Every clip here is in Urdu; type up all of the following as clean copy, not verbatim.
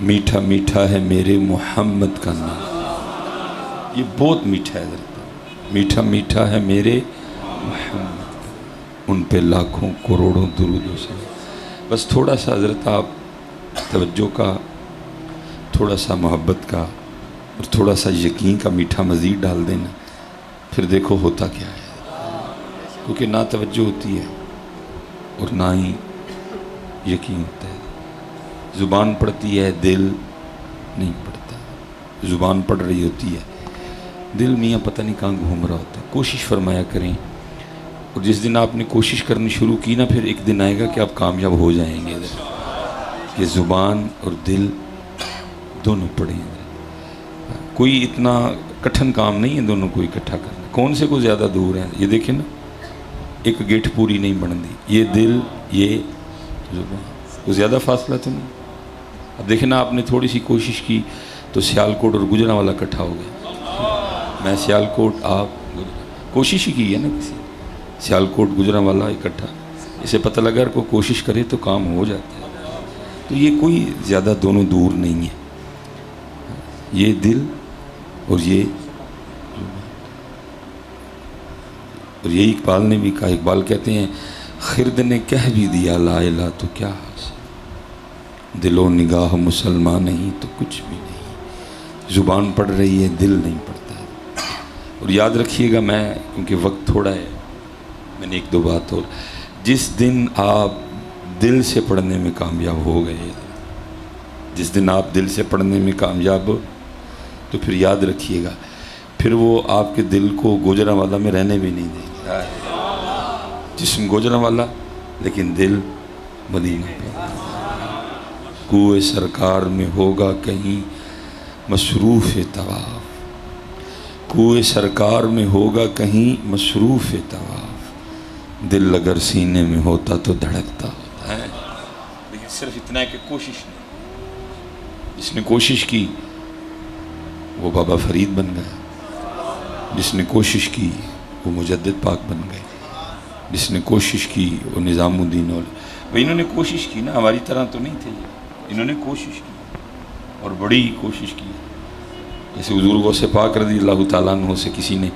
میٹھا میٹھا ہے میرے محمد کا نام، یہ بہت میٹھا ہے حضرت، میٹھا میٹھا ہے میرے محمد کا، ان پہ لاکھوں کروڑوں درود و سلام۔ بس تھوڑا سا حضرت آپ توجہ کا، تھوڑا سا محبت کا اور تھوڑا سا یقین کا میٹھا مزید ڈال دینا، پھر دیکھو ہوتا کیا ہے۔ کیونکہ نہ توجہ ہوتی ہے اور نہ ہی یقین ہوتا ہے۔ زبان پڑھتی ہے، دل نہیں پڑھتا۔ زبان پڑھ رہی ہوتی ہے، دل میاں پتہ نہیں کہاں گھوم رہا ہوتا ہے۔ کوشش فرمایا کریں، اور جس دن آپ نے کوشش کرنی شروع کی نا، پھر ایک دن آئے گا کہ آپ کامیاب ہو جائیں گے، کہ زبان اور دل دونوں پڑھیں۔ کوئی اتنا کٹھن کام نہیں ہے دونوں کو اکٹھا کرنا۔ کون سے کو زیادہ دور ہیں؟ یہ دیکھیں نا، ایک گیٹ پوری نہیں بن دی، یہ دل یہ زبان، وہ زیادہ فاصلہ تو نہیں۔ اب دیکھیں نا، آپ نے تھوڑی سی کوشش کی تو سیالکوٹ اور گجرانوالہ اکٹھا ہو گیا۔ میں سیالکوٹ، آپ کوشش ہی کی ہے نا کسی، سیالکوٹ گجرانوالہ اکٹھا، اسے پتہ لگا اگر کوئی کوشش کرے تو کام ہو جاتا ہے۔ تو یہ کوئی زیادہ دونوں دور نہیں ہے، یہ دل اور یہ زبان۔ اور یہی اقبال نے بھی کہا، اقبال کہتے ہیں خرد نے کہہ بھی دیا لا الہ تو کیا حاصل، دل و نگاہ مسلمان نہیں تو کچھ بھی نہیں۔ زبان پڑھ رہی ہے، دل نہیں پڑھتا ہے۔ اور یاد رکھیے گا، میں کیونکہ وقت تھوڑا ہے، میں نے ایک دو بات اور، جس دن آپ دل سے پڑھنے میں کامیاب ہو گئے، جس دن آپ دل سے پڑھنے میں کامیاب ہو، تو پھر یاد رکھیے گا، پھر وہ آپ کے دل کو گوجرانوالہ میں رہنے بھی نہیں دیں گے۔ جسم گوجرانوالہ لیکن دل مدینہ پہ۔ کوئے سرکار میں ہوگا کہیں مصروف طواف، کوئے سرکار میں ہوگا کہیں مصروف طواف، دل اگر سینے میں ہوتا تو دھڑکتا ہوتا ہے۔ لیکن صرف اتنا ہے کہ کوشش نہیں، جس نے کوشش کی وہ بابا فرید بن گیا، جس نے کوشش کی وہ مجدد پاک بن گئے، جس نے کوشش کی وہ نظام الدین اولیاء۔ انہوں نے کوشش کی نا، ہماری طرح تو نہیں تھے، انہوں نے کوشش کی اور بڑی کوشش کی۔ جیسے حضور غوث پاک رضی اللہ تعالیٰ عنہ سے کسی نے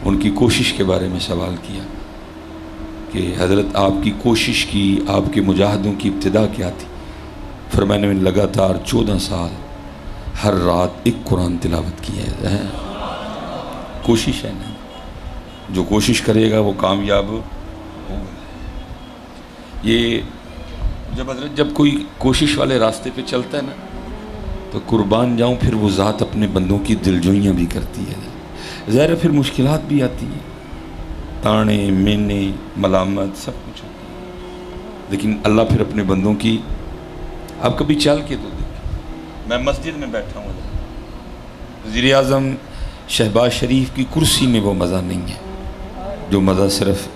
ان کی کوشش کے بارے میں سوال کیا کہ حضرت آپ کی کوشش کی، آپ کے مجاہدوں کی ابتدا کیا تھی؟ فرمایا میں نے لگاتار 14 سال ہر رات ایک قرآن تلاوت کی ہے۔ کوشش ہے نا، جو کوشش کرے گا وہ کامیاب ہوگا۔ یہ جب کوئی کوشش والے راستے پہ چلتا ہے نا، تو قربان جاؤں پھر وہ ذات اپنے بندوں کی دلجوئیاں بھی کرتی ہے۔ ظاہر ہے پھر مشکلات بھی آتی ہیں، تانے مینے ملامت سب کچھ ہوتا ہے، لیکن اللہ پھر اپنے بندوں کی، آپ کبھی چل کے تو دیکھیں، میں مسجد میں بیٹھا ہوں، وزیر اعظم شہباز شریف کی کرسی میں وہ مزہ نہیں ہے جو مزہ صرف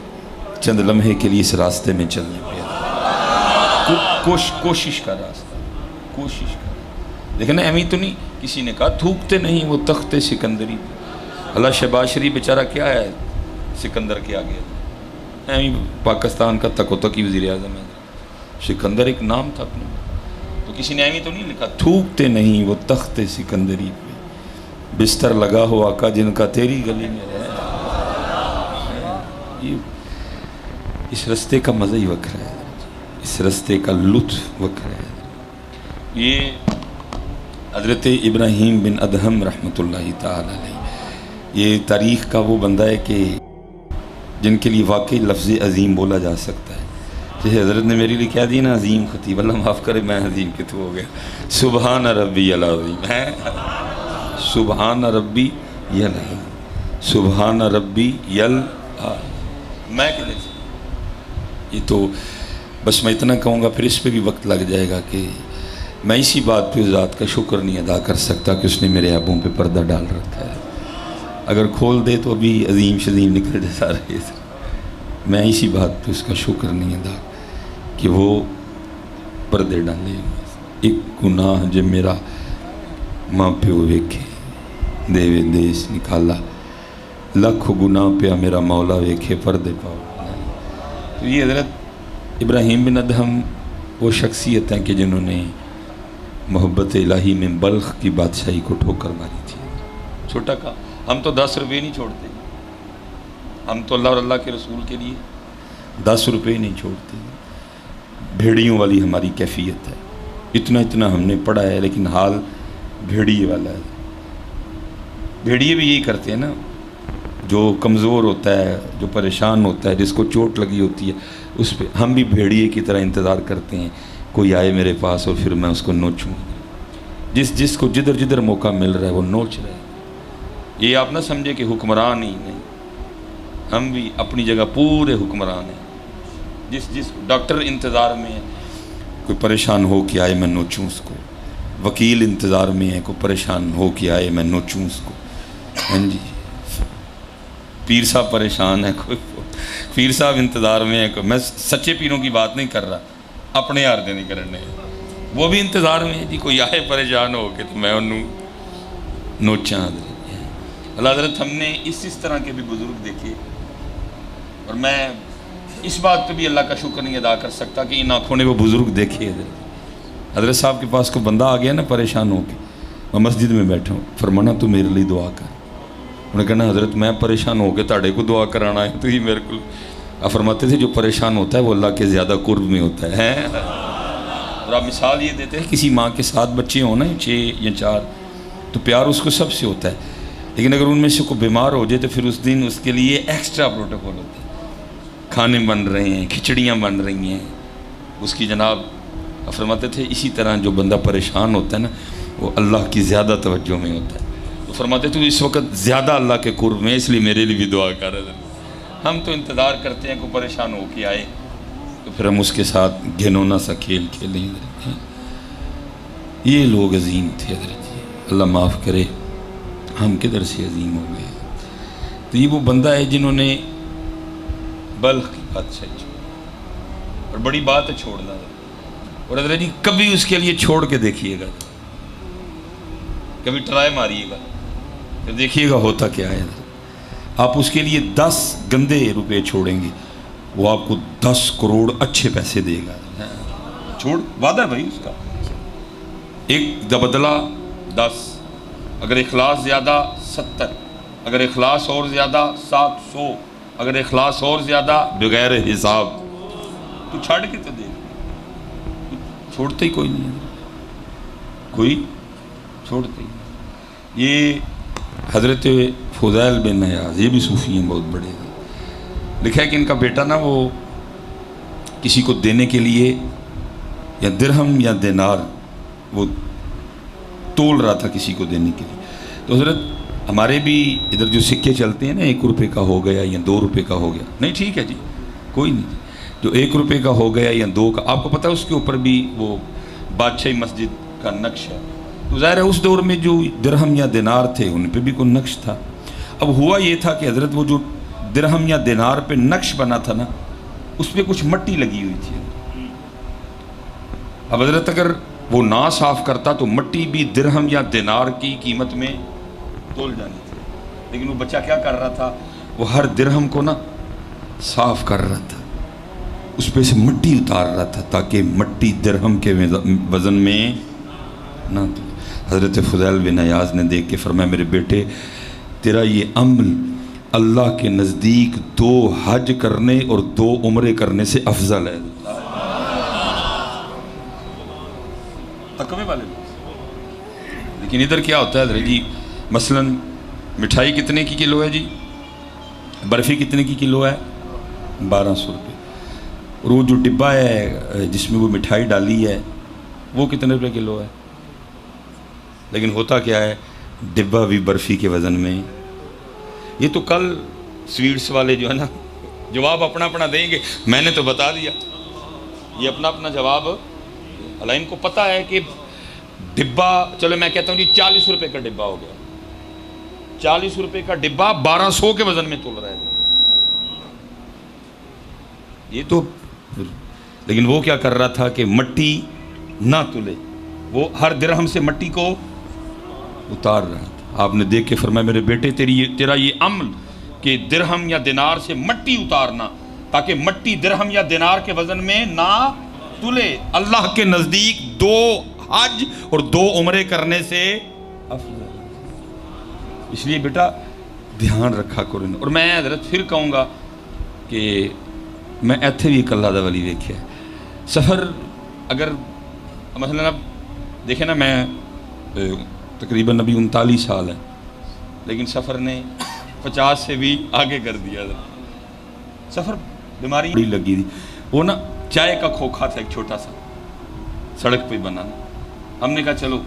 چند لمحے کے لیے اس راستے میں چلنے پہ ہے۔ کوشش کا راستہ، کوشش کا۔ لیکن ایویں تو نہیں، کسی نے کہا تھوکتے نہیں وہ تخت سکندری پہ۔ اللہ شہباز شریف بیچارہ کیا ہے سکندر کے آگے، ایویں پاکستان کا تک و تکی وزیر اعظم ہے، سکندر ایک نام تھا اپنے، تو کسی نے ایویں تو نہیں لکھا تھوکتے نہیں وہ تخت سکندری پہ، بستر لگا ہو آقا جن کا تیری گلی میں ہے۔ اس رستے کا مزہ ہی وکر ہے، اس رستے کا لطف وکر ہے۔ یہ حضرت ابراہیم بن ادہم رحمۃ اللہ تعالی علیہ، یہ تاریخ کا وہ بندہ ہے کہ جن کے لیے واقعی لفظ عظیم بولا جا سکتا ہے۔ جیسے حضرت نے میرے لیے کیا دی نا عظیم خطیب، اللہ معاف کرے میں عظیم کے تو ہو گیا، سبحان ربی العظیم ہے، سبحان ربی العظیم، سبحان ربی میں کہ یہ تو بس میں اتنا کہوں گا، پھر اس پہ بھی وقت لگ جائے گا کہ میں اسی بات پہ ذات کا شکر نہیں ادا کر سکتا کہ اس نے میرے عیبوں پہ پردہ ڈال رکھا ہے۔ اگر کھول دے تو ابھی عظیم شظیم نکل جائے سارے، میں اسی بات پہ اس کا شکر نہیں ادا کہ وہ پردے ڈالے۔ ایک گناہ جب میرا ماں پیو ویکھے دیوے دیس نکالا، لکھ گناہ پہ میرا مولا ویکھے پردے پاؤ۔ تو یہ حضرت ابراہیم بن ادہم وہ شخصیت ہیں کہ جنہوں نے محبت الہی میں بلخ کی بادشاہی کو ٹھوکر ماری تھی. چھوٹا کا ہم تو 10 روپے نہیں چھوڑتے, ہم تو اللہ اور اللہ کے رسول کے لیے 10 روپے نہیں چھوڑتے. بھیڑیوں والی ہماری کیفیت ہے. اتنا ہم نے پڑھا ہے لیکن حال بھیڑیے والا ہے. بھیڑیے بھی یہی کرتے ہیں نا, جو کمزور ہوتا ہے, جو پریشان ہوتا ہے, جس کو چوٹ لگی ہوتی ہے, اس پہ ہم بھی بھیڑیے کی طرح انتظار کرتے ہیں کوئی آئے میرے پاس اور پھر میں اس کو نوچوں. جس کو جدھر موقع مل رہا ہے وہ نوچ رہا ہے. یہ آپ نہ سمجھے کہ حکمران ہی نہیں, ہم بھی اپنی جگہ پورے حکمران ہیں. جس ڈاکٹر انتظار میں ہے کوئی پریشان ہو کے آئے میں نوچوں اس کو, وکیل انتظار میں ہے کوئی پریشان ہو کے آئے میں نوچوں اس کو. ہاں جی, پیر صاحب پریشان ہے, کوئی پیر صاحب انتظار میں ہے. میں سچے پیروں کی بات نہیں کر رہا, اپنے یار دے نہیں کرنے, وہ بھی انتظار میں ہے جی. کوئی آئے پریشان ہو کے تو میں انہوں نوچاں. اللہ حضرت ہم نے اس طرح کے بھی بزرگ دیکھے, اور میں اس بات پہ بھی اللہ کا شکر نہیں ادا کر سکتا کہ ان آنکھوں نے وہ بزرگ دیکھے. حضرت صاحب کے پاس کو بندہ آ گیا نا پریشان ہو کے, میں مسجد میں بیٹھا ہوں, فرمانا تو میرے لیے دعا کر. انہوں نے کہنا حضرت میں پریشان ہو کے تاڑے کو دعا کرانا ہے تو ہی میرے کو. آپ فرماتے تھے جو پریشان ہوتا ہے وہ اللہ کے زیادہ قرب میں ہوتا ہے. اور آپ مثال یہ دیتے ہیں کسی ماں کے 7 بچے ہوں نا, 6 یا 4, تو پیار اس کو سب سے ہوتا ہے, لیکن اگر ان میں سے کوئی بیمار ہو جائے تو پھر اس دن اس کے لیے ایکسٹرا پروٹوکول ہوتا ہے. کھانے بن رہے ہیں, کھچڑیاں بن رہی ہیں اس کی. جناب فرماتے تھے اسی طرح جو بندہ پریشان ہوتا ہے نا وہ اللہ کی زیادہ توجہ میں ہوتا ہے. تو فرماتے تھے اس وقت زیادہ اللہ کے قرب میں, اس لیے میرے لیے بھی دعا کر رہے. ہم تو انتظار کرتے ہیں کہ پریشان ہو کے آئے تو پھر ہم اس کے ساتھ گھنونا سا کھیل کھیلیں. یہ لوگ عظیم تھے حضرت, اللہ معاف کرے ہم کدھر سے عظیم ہو گئے. تو یہ وہ بندہ ہے جنہوں نے بلخ کی بادشاہی چھوڑی, اور بڑی بات ہے چھوڑنا. اور حضرت جی کبھی اس کے لیے چھوڑ کے دیکھیے گا, کبھی ٹرائی ماریے گا, پھر دیکھیے گا ہوتا کیا ہے. آپ اس کے لیے 10 گندے روپے چھوڑیں گے, وہ آپ کو 10 کروڑ اچھے پیسے دے گا. چھوڑ وعدہ ہے بھائی اس کا. ایک بدلہ 10, اگر اخلاص زیادہ 70, اگر اخلاص اور زیادہ 700, اگر اخلاص اور زیادہ بغیر حساب. تو چھاڑ کے تو دے, چھوڑتے ہی کوئی نہیں ہے, کوئی چھوڑتے ہی. یہ حضرت فضیل بن عیاض, یہ بھی صوفی ہیں بہت بڑے ہیں. لکھا ہے کہ ان کا بیٹا نا وہ کسی کو دینے کے لیے یا درہم یا دینار وہ تول رہا تھا کسی کو دینے کے لیے. تو حضرت ہمارے بھی ادھر جو سکے چلتے ہیں نا, 1 روپے کا ہو گیا یا 2 روپے کا ہو گیا, نہیں ٹھیک ہے جی کوئی نہیں, جو 1 روپے کا ہو گیا یا 2 کا, آپ کو پتہ ہے اس کے اوپر بھی وہ بادشاہی مسجد کا نقش ہے. تو ظاہر ہے اس دور میں جو درہم یا دینار تھے ان پہ بھی کوئی نقش تھا. اب ہوا یہ تھا کہ حضرت وہ جو درہم یا دینار پہ نقش بنا تھا نا, اس پہ کچھ مٹی لگی ہوئی تھی. اب حضرت اگر وہ نہ صاف کرتا تو مٹی بھی درہم یا دینار کی قیمت میں تول جانی تھی. لیکن وہ بچہ کیا کر رہا تھا, وہ ہر درہم کو نا صاف کر رہا تھا, اس پہ سے مٹی اتار رہا تھا تاکہ مٹی درہم کے وزن میں نہ تو. حضرت فضیل بن عیاض نے دیکھ کے فرمایا میرے بیٹے تیرا یہ عمل اللہ کے نزدیک 2 حج کرنے اور 2 عمرے کرنے سے افضل ہے. تقوی والے لوگ. لیکن ادھر کیا ہوتا ہے حضرت جی, مثلا مٹھائی کتنے کی کلو ہے جی, برفی کتنے کی کلو ہے, 1200 روپے. اور وہ جو ڈبہ ہے جس میں وہ مٹھائی ڈالی ہے وہ کتنے روپے کلو ہے. لیکن ہوتا کیا ہے, ڈبہ بھی برفی کے وزن میں. یہ تو کل سویٹس والے جو ہے نا جواب اپنا اپنا دیں گے, میں نے تو بتا دیا, یہ اپنا اپنا جواب. اللہ ان کو پتہ ہے کہ ڈبہ, چلو میں کہتا ہوں جی 40 روپے کا ڈبہ ہو گیا, 40 روپے کا ڈبہ 1200 کے وزن میں تول رہا ہے یہ تو. لیکن وہ کیا کر رہا تھا کہ مٹی نہ تلے, وہ ہر درہم سے مٹی کو اتار رہا تھا. آپ نے دیکھ کے فرمایا میرے بیٹے تیرا یہ عمل کہ درہم یا دینار سے مٹی اتارنا تاکہ مٹی درہم یا دینار کے وزن میں نہ تلے, اللہ کے نزدیک 2 حج اور 2 عمرے کرنے سے افضل. اس لیے بیٹا دھیان رکھا کرو. اور میں حضرت پھر کہوں گا کہ میں ایتھے بھی ایک اللہ دا ولی دیکھا ہے. سفر اگر مثلا اب دیکھیں نا، میں تقریباً ابھی 39 سال ہے، لیکن سفر نے 50 سے بھی آگے کر دیا تھا. سفر بیماری بڑی لگی تھی. وہ نا چائے کا کھوکھا تھا ایک چھوٹا سا سڑک پہ بنانا. ہم نے کہا چلو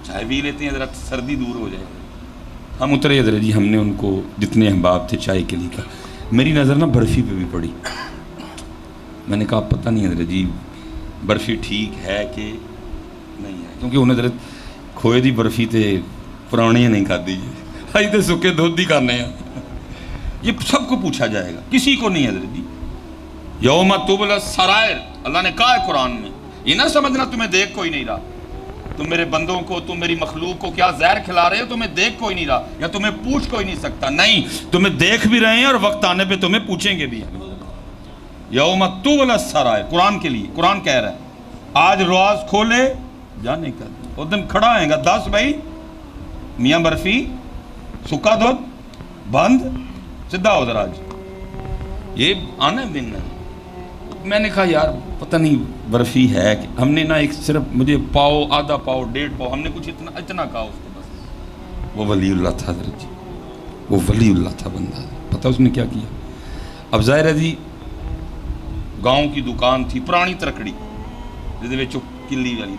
چائے پی لیتے ہیں ذرا سردی دور ہو جائے. ہم اترے حضرت جی، ہم نے ان کو جتنے احباب تھے چائے کے لیے کہا. میری نظر نا برفی پہ بھی پڑی. میں نے کہا پتہ نہیں حضرت جی برفی ٹھیک ہے کہ نہیں ہے، کیونکہ انہیں حضرت کھوئے دی برفی تے پرانے نہیں کھادی جی، ہائی تے سکے دودھ ہی کھانے ہیں. یہ سب کو پوچھا جائے گا، کسی کو نہیں حضرت جی. یوم تبلی السرائر اللہ نے کہا ہے قرآن میں. یہ نہ سمجھنا تمہیں دیکھ کوئی نہیں رہا. تم میرے بندوں کو، تم میری مخلوق کو کیا زہر کھلا رہے ہو، تمہیں دیکھ کوئی نہیں رہا یا تمہیں پوچھ کوئی نہیں سکتا. نہیں، تمہیں دیکھ بھی رہے ہیں اور وقت آنے پہ تمہیں پوچھیں گے بھی. یوم تبلی السرائر قرآن کے لیے، قرآن کہہ رہا ہے آج راز کھولے جانے کا. وہ دن کھڑا آئے گا 10 بھائی میاں برفی سکا دودھ بند سدھا ادھر آج یہ آنا دن ہے. میں نے کہا یار پتہ نہیں برفی ہے کہ ہم نے نا ایک صرف مجھے پاؤ، آدھا پاؤ، 1.5 پاؤ، ہم نے کچھ اتنا کہا اس کو بس. وہ ولی اللہ تھا حضرت جی، وہ ولی اللہ تھا بندہ. پتہ اس نے کیا کیا؟ اب ظاہر ہے جی گاؤں کی دکان تھی پرانی ترکڑی جس کلی والی.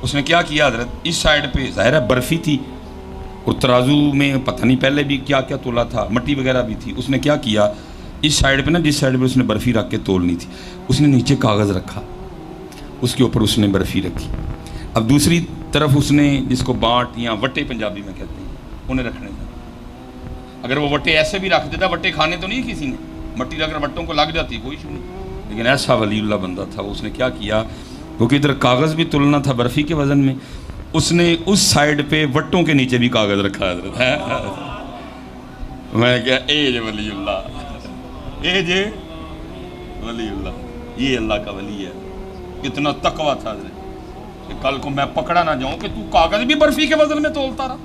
اس نے کیا کیا حضرت، اس سائڈ پہ ظاہر ہے برفی تھی اور ترازو میں پتہ نہیں پہلے بھی کیا کیا تولا تھا، مٹی وغیرہ بھی تھی. اس نے کیا کیا، اس سائڈ پہ نا جس سائڈ پہ اس نے برفی رکھ کے تولنی تھی اس نے نیچے کاغذ رکھا، اس کے اوپر اس نے برفی رکھی. اب دوسری طرف اس نے جس کو بانٹ یا وٹے پنجابی میں کہتے ہیں انہیں رکھنے تھے. اگر وہ وٹے ایسے بھی رکھ دیتا، وٹے کھانے تو نہیں کسی نے، مٹی اگر وٹوں کو لگ جاتی کوئی ایشو نہیں. لیکن ایسا ولی اللہ بندہ تھا. اس نے کیا کیا، کیونکہ ادھر کاغذ بھی تلنا تھا برفی کے وزن میں، اس نے اس سائڈ پہ وٹوں کے نیچے بھی کاغذ رکھا حضرت. میں کیا اے جے ولی اللہ، اے جے ولی اللہ، یہ اللہ کا ولی ہے. کتنا تقویٰ تھا حضرت کہ کل کو میں پکڑا نہ جاؤں کہ تو کاغذ بھی برفی کے وزن میں تولتا رہا.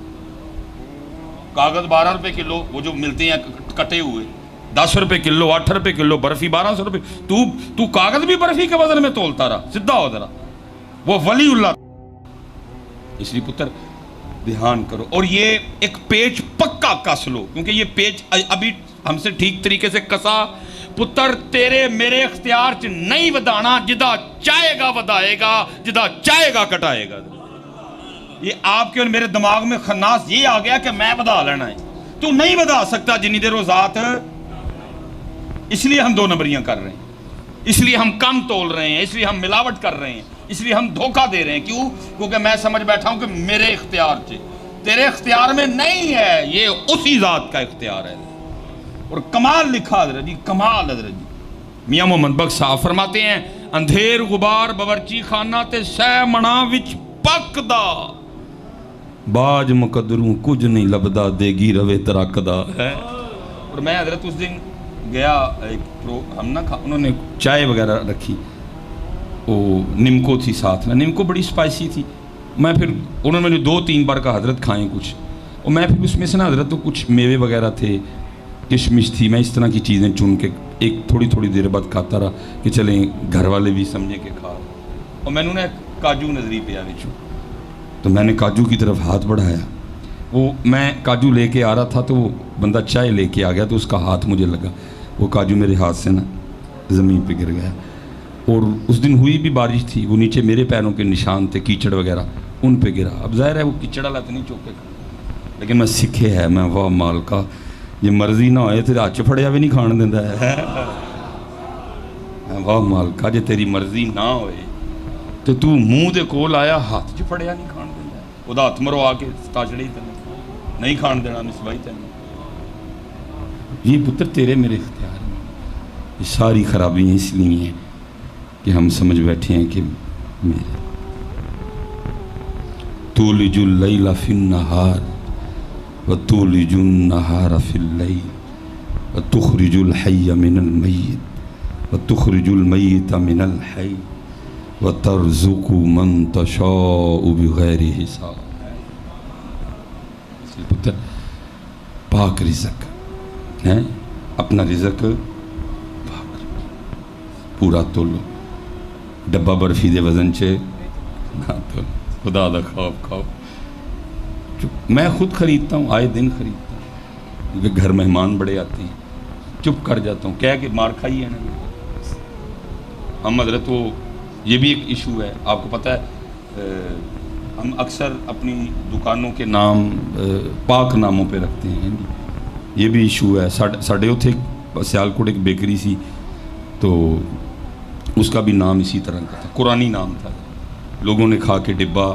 کاغذ 12 روپے کلو وہ جو ملتے ہیں کٹے ہوئے، 10 روپے کلو، 8 روپے کلو، برفی 1200 روپے. تو کاغذ بھی برفی کے وزن میں تولتا رہا. سدھا ہو ذرا، وہ ولی اللہ. اس لیے پتر دھیان کرو اور یہ ایک پیچ پکا کس لو، کیونکہ یہ پیچ ابھی ہم سے ٹھیک طریقے سے کسا پتر تیرے میرے اختیار چ نہیں ودانا. جدا چاہے گا ودائے گا، جدا چاہے گا کٹائے گا. یہ آپ کے اور میرے دماغ میں خناس یہ آ گیا کہ میں ودا لینا ہے. تو نہیں ودا سکتا جنی دیر وہ ذات. اس لیے ہم 2 نمبریاں کر رہے ہیں، اس لیے ہم کم تول رہے ہیں، اس لیے ہم ملاوٹ کر رہے ہیں، اس لیے ہم دھوکہ دے رہے ہیں. کیوں؟ کیونکہ میں سمجھ بیٹھا ہوں کہ میرے اختیار سے، تیرے اختیار میں نہیں ہے، یہ اسی ذات کا اختیار ہے. اور کمال لکھا حضرت جی، کمال حضرت جی. میاں محمد بخش صاحب فرماتے ہیں اندھیر غبار باورچی خانہ تے سہ منا وچ پکدا باج مقدروں کچھ نہیں لبدا دیگی روے ترکدا ہے. اور میں حضرت اس دن گیا ایک ہم نہ انہوں نے چائے وغیرہ رکھی، وہ نمکو تھی ساتھ میں، نمکو بڑی اسپائسی تھی. میں پھر انہوں نے مجھے 2-3 بار کہا حضرت کھائیں کچھ، اور میں پھر اس میں سے نا حضرت تو کچھ میوے وغیرہ تھے، کشمش تھی، میں اس طرح کی چیزیں چن کے ایک تھوڑی دیر بعد کھاتا رہا کہ چلیں گھر والے بھی سمجھیں کہ کھا. اور میں نے کاجو نظری پہ آنے تو میں نے کاجو کی طرف ہاتھ بڑھایا. وہ میں کاجو لے کے آ رہا تھا تو وہ بندہ چائے لے کے آ گیا تو اس کا ہاتھ مجھے لگا، وہ کاجو میرے ہاتھ سے نا زمین پہ گر گیا. اور اس دن ہوئی بھی بارش تھی، وہ نیچے میرے پیروں کے نشان تھے کیچڑ وغیرہ، ان پہ گرا. اب ظاہر ہے وہ کیچڑ والا تو نہیں چوک کے کھا، لیکن میں سکھے ہے میں واہ مال کا یہ مرضی نہ ہوئے تو ہاتھ پھڑیا بھی نہیں کھان دینا ہے. واہ مال کا جے تیری مرضی نہ ہوئے تو منہ دے کول آیا ہاتھ چ پھڑیا نہیں کھان دینا، وہ ہاتھ مروا کے تاجڑے ہی نہیں کھان دینا مسوائی تین. یہ پتر تیرے میرے اختیار میں. یہ ساری خرابیاں اس لیے ہیں کہ ہم سمجھ بیٹھے ہیں کہ میرے تولج اللیل فی النہار وتولج النہار فی اللیل وتخرج الحی من المیت وتخرج المیت من الحی وَتَرْزُقُ مَن تَشَاءُ بِغَيْرِ حساب. پتر پاک رزق ہے، اپنا رزق پاک پورا تولو، ڈبہ برفی دے وزن چے نہ تولو، خدا دا خواب کھاؤ. میں خود خریدتا ہوں، آئے دن خریدتا ہوں، کیونکہ گھر مہمان بڑے آتے ہیں، چپ کر جاتا ہوں، کہہ کہ مار کھائی ہے نا ہم حضرت. وہ یہ بھی ایک ایشو ہے، آپ کو پتہ ہے ہم اکثر اپنی دکانوں کے نام پاک ناموں پہ رکھتے ہیں، یہ بھی ایشو ہے. ساڑھے اتھے سیالکوٹ ایک بیکری سی، تو اس کا بھی نام اسی طرح کا تھا، قرآنی نام تھا. لوگوں نے کھا کے ڈبہ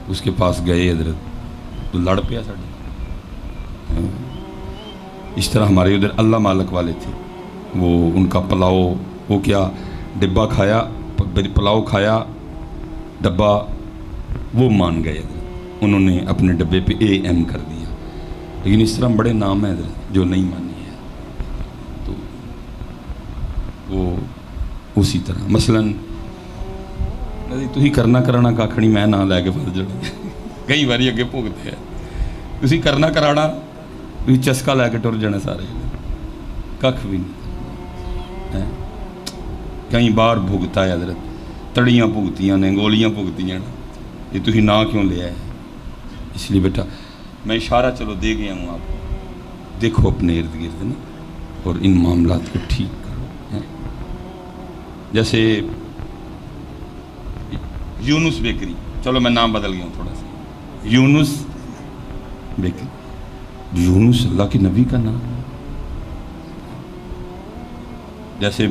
اس کے پاس گئے حضرت تو لڑ پیا ساڑھے. اس طرح ہمارے ادھر اللہ مالک والے تھے، وہ ان کا پلاؤ، وہ کیا ڈبہ کھایا، پلاؤ کھایا ڈبہ، وہ مان گئے حضرت، انہوں نے اپنے ڈبے پہ AM کر دیا. لیکن اس طرح بڑے نام ہیں حضرت جو نہیں مانی ہے. تو وہ اسی طرح مثلاً تھی کرنا کرانا کھ نہیں، میں نہ لے کے فس جانا. کئی باری اگے بھگتے ہیں، تھی کرنا کرانا تھی چسکا لے کے ٹر جانا سارے، کھ بھی نہیں. کئی بار بھگتا ہے حضرت، تڑیاں بھگتیاں نے، گولیاں بھگتیاں نے، یہ تھی نہ کیوں لیا ہے. اس لیے بیٹا میں اشارہ چلو دے گیا ہوں آپ کو، دیکھو اپنے ارد گرد نا اور ان معاملات کو ٹھیک کرو. جیسے یونس بیکری، چلو میں نام بدل گیا ہوں تھوڑا سا، یونس بیکری، یونس اللہ کے نبی کا نام. جیسے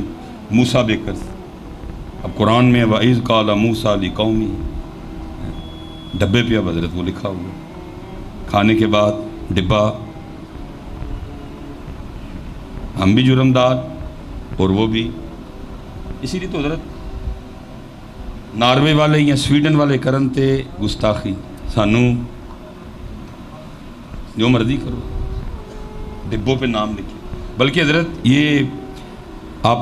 موسیٰ بیکرز، اب قرآن میں وَإِذْ قَالَ مُوسَىٰ لِقَوْمِهِ، ڈبے پہ اب حضرت وہ لکھا ہوا، کھانے کے بعد ڈبہ. ہم بھی جرمدار اور وہ بھی. اسی لیے تو حضرت ناروے والے یا سویڈن والے کرن تے گستاخی، سانو جو مرضی کرو، ڈبوں پہ نام لکھے. بلکہ حضرت یہ آپ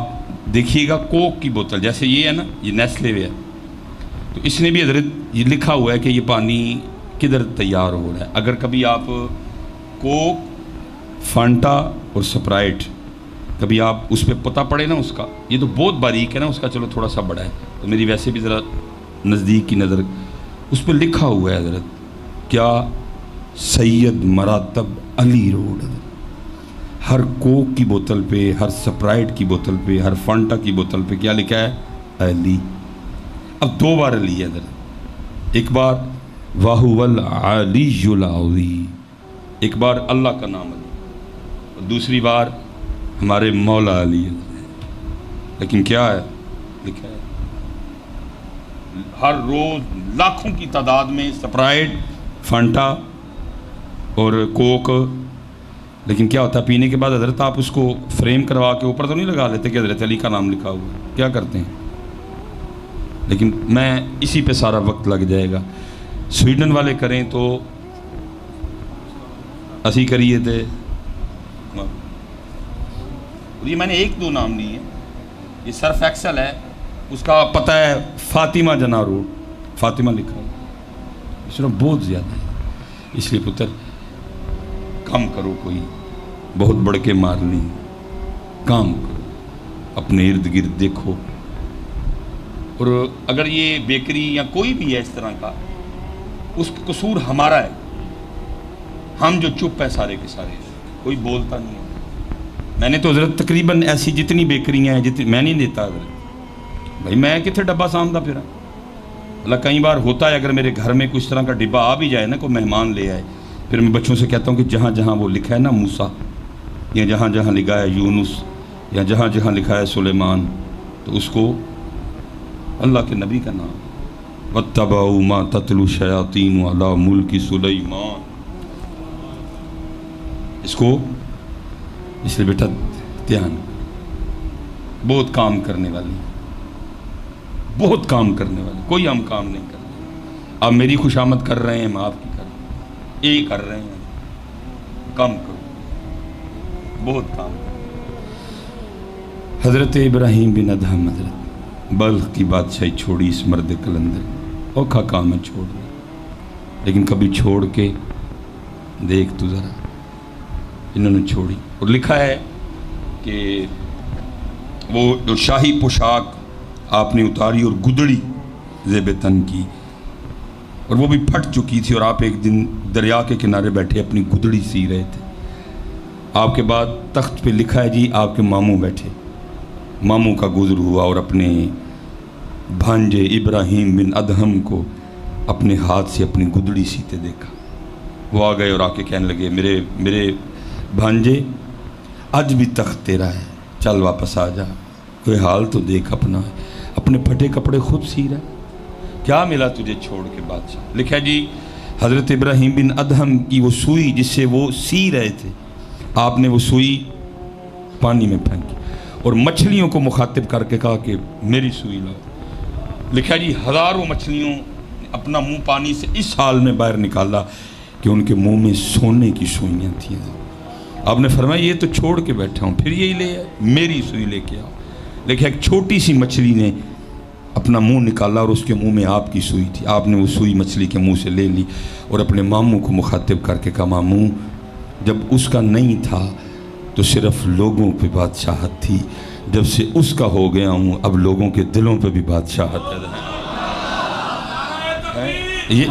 دیکھیے گا کوک کی بوتل، جیسے یہ ہے نا، یہ نیسلے ہے، تو اس نے بھی حضرت یہ لکھا ہوا ہے کہ یہ پانی کدھر تیار ہو رہا ہے. اگر کبھی آپ کوک، فانٹا اور سپرائٹ کبھی آپ اس پہ پتہ پڑے نا اس کا، یہ تو بہت باریک ہے نا اس کا، چلو تھوڑا سا بڑا ہے تو میری ویسے بھی ذرا نزدیک کی نظر، اس پہ لکھا ہوا ہے حضرت کیا، سید مراتب علی روڈ. ہر کوک کی بوتل پہ، ہر سپرائٹ کی بوتل پہ، ہر فانٹا کی بوتل پہ کیا لکھا ہے؟ علی. اب دو بار علی ہے حضرت، ایک بار وَهُوَ الْعَلِيُّ الْعَظِيمُ، ایک بار اللہ کا نام علی، اور دوسری بار ہمارے مولا علی ہے. لیکن کیا ہے لکھا ہے؟ ہر روز لاکھوں کی تعداد میں سپرائٹ، فانٹا اور کوک. لیکن کیا ہوتا ہے پینے کے بعد حضرت آپ اس کو فریم کروا کے اوپر تو نہیں لگا لیتے کہ حضرت علی کا نام لکھا ہوا ہے؟ کیا کرتے ہیں؟ لیکن میں اسی پہ سارا وقت لگ جائے گا. سویڈن والے کریں تو اسی کریے تھے. یہ میں نے ایک دو نام نہیں ہے، یہ سرف ایکسل ہے، اس کا پتہ ہے فاطمہ جنا روڈ، فاطمہ لکھا ہوا، اس میں بہت زیادہ ہے. اس لیے پتر کام کرو، کوئی بہت بڑھ کے مار نہیں، کام کرو، اپنے ارد گرد دیکھو. اور اگر یہ بیکری یا کوئی بھی ہے اس طرح کا، اس کا قصور ہمارا ہے، ہم جو چپ ہے سارے کے سارے، کوئی بولتا نہیں ہے. میں نے تو حضرت تقریباً ایسی جتنی بیکریاں ہیں جتنی میں نہیں دیتا حضرت، بھائی میں کتنے ڈبہ سامتا پھرا. اللہ کئی بار ہوتا ہے اگر میرے گھر میں کچھ طرح کا ڈبہ آ بھی جائے نا، کوئی مہمان لے آئے، پھر میں بچوں سے کہتا ہوں کہ جہاں جہاں وہ لکھا ہے نا موسیٰ، یا جہاں جہاں لکھا ہے یونس، یا جہاں جہاں لکھا ہے سلیمان، تو اس کو اللہ کے نبی کا نام. وَاتَّبَعُوا مَا تَتْلُو الشَّيَاطِينُ عَلَىٰ مُلْكِ سُلَيْمَانَ. اس کو اس لیے بیٹا دھیان، بہت کام کرنے والی، بہت کام کرنے والے، کوئی ہم کام نہیں کر رہے. آپ میری خوشامد کر رہے ہیں، ہم آپ کی کر رہے ہیں، یہ کر رہے ہیں. کام کرو، بہت کام کرو. حضرت ابراہیم بن ادہم حضرت بلخ کی بادشاہی چھوڑی اس مرد کلندر نے، اوکھا کام ہے چھوڑنا، لیکن کبھی چھوڑ کے دیکھ تو ذرا، انہوں نے چھوڑی۔ اور لکھا ہے کہ وہ جو شاہی پوشاک آپ نے اتاری اور گدڑی زیب تن کی، اور وہ بھی پھٹ چکی تھی، اور آپ ایک دن دریا کے کنارے بیٹھے اپنی گدڑی سی رہے تھے۔ آپ کے بعد تخت پہ لکھا ہے جی آپ کے ماموں بیٹھے، ماموں کا گزر ہوا اور اپنے بھانجے ابراہیم بن ادہم کو اپنے ہاتھ سے اپنی گدڑی سیتے دیکھا۔ وہ آ گئے اور آ کے کہنے لگے میرے بھانجے آج بھی تخت تیرا ہے، چل واپس آ جا، کوئی حال تو دیکھ اپنا، اپنے پھٹے کپڑے خود سی رہا، کیا ملا تجھے چھوڑ کے بادشاہ؟ لکھا جی حضرت ابراہیم بن ادہم کی وہ سوئی جس سے وہ سی رہے تھے، آپ نے وہ سوئی پانی میں پھینکی اور مچھلیوں کو مخاطب کر کے کہا کہ میری سوئی لاؤ۔ لکھا جی ہزاروں مچھلیوں اپنا منہ پانی سے اس حال میں باہر نکالا کہ ان کے منہ میں سونے کی سوئیاں تھیں۔ آپ نے فرمایا یہ تو چھوڑ کے بیٹھا ہوں، پھر یہی لے آئے، میری سوئی لے کے آؤ۔ لیکن ایک چھوٹی سی مچھلی نے اپنا منہ نکالا اور اس کے منہ میں آپ کی سوئی تھی، آپ نے وہ سوئی مچھلی کے منہ سے لے لی اور اپنے ماموں کو مخاطب کر کے کہا ماموں جب اس کا نہیں تھا تو صرف لوگوں پہ بادشاہت تھی، جب سے اس کا ہو گیا ہوں اب لوگوں کے دلوں پہ بھی بادشاہت ہے۔ یہ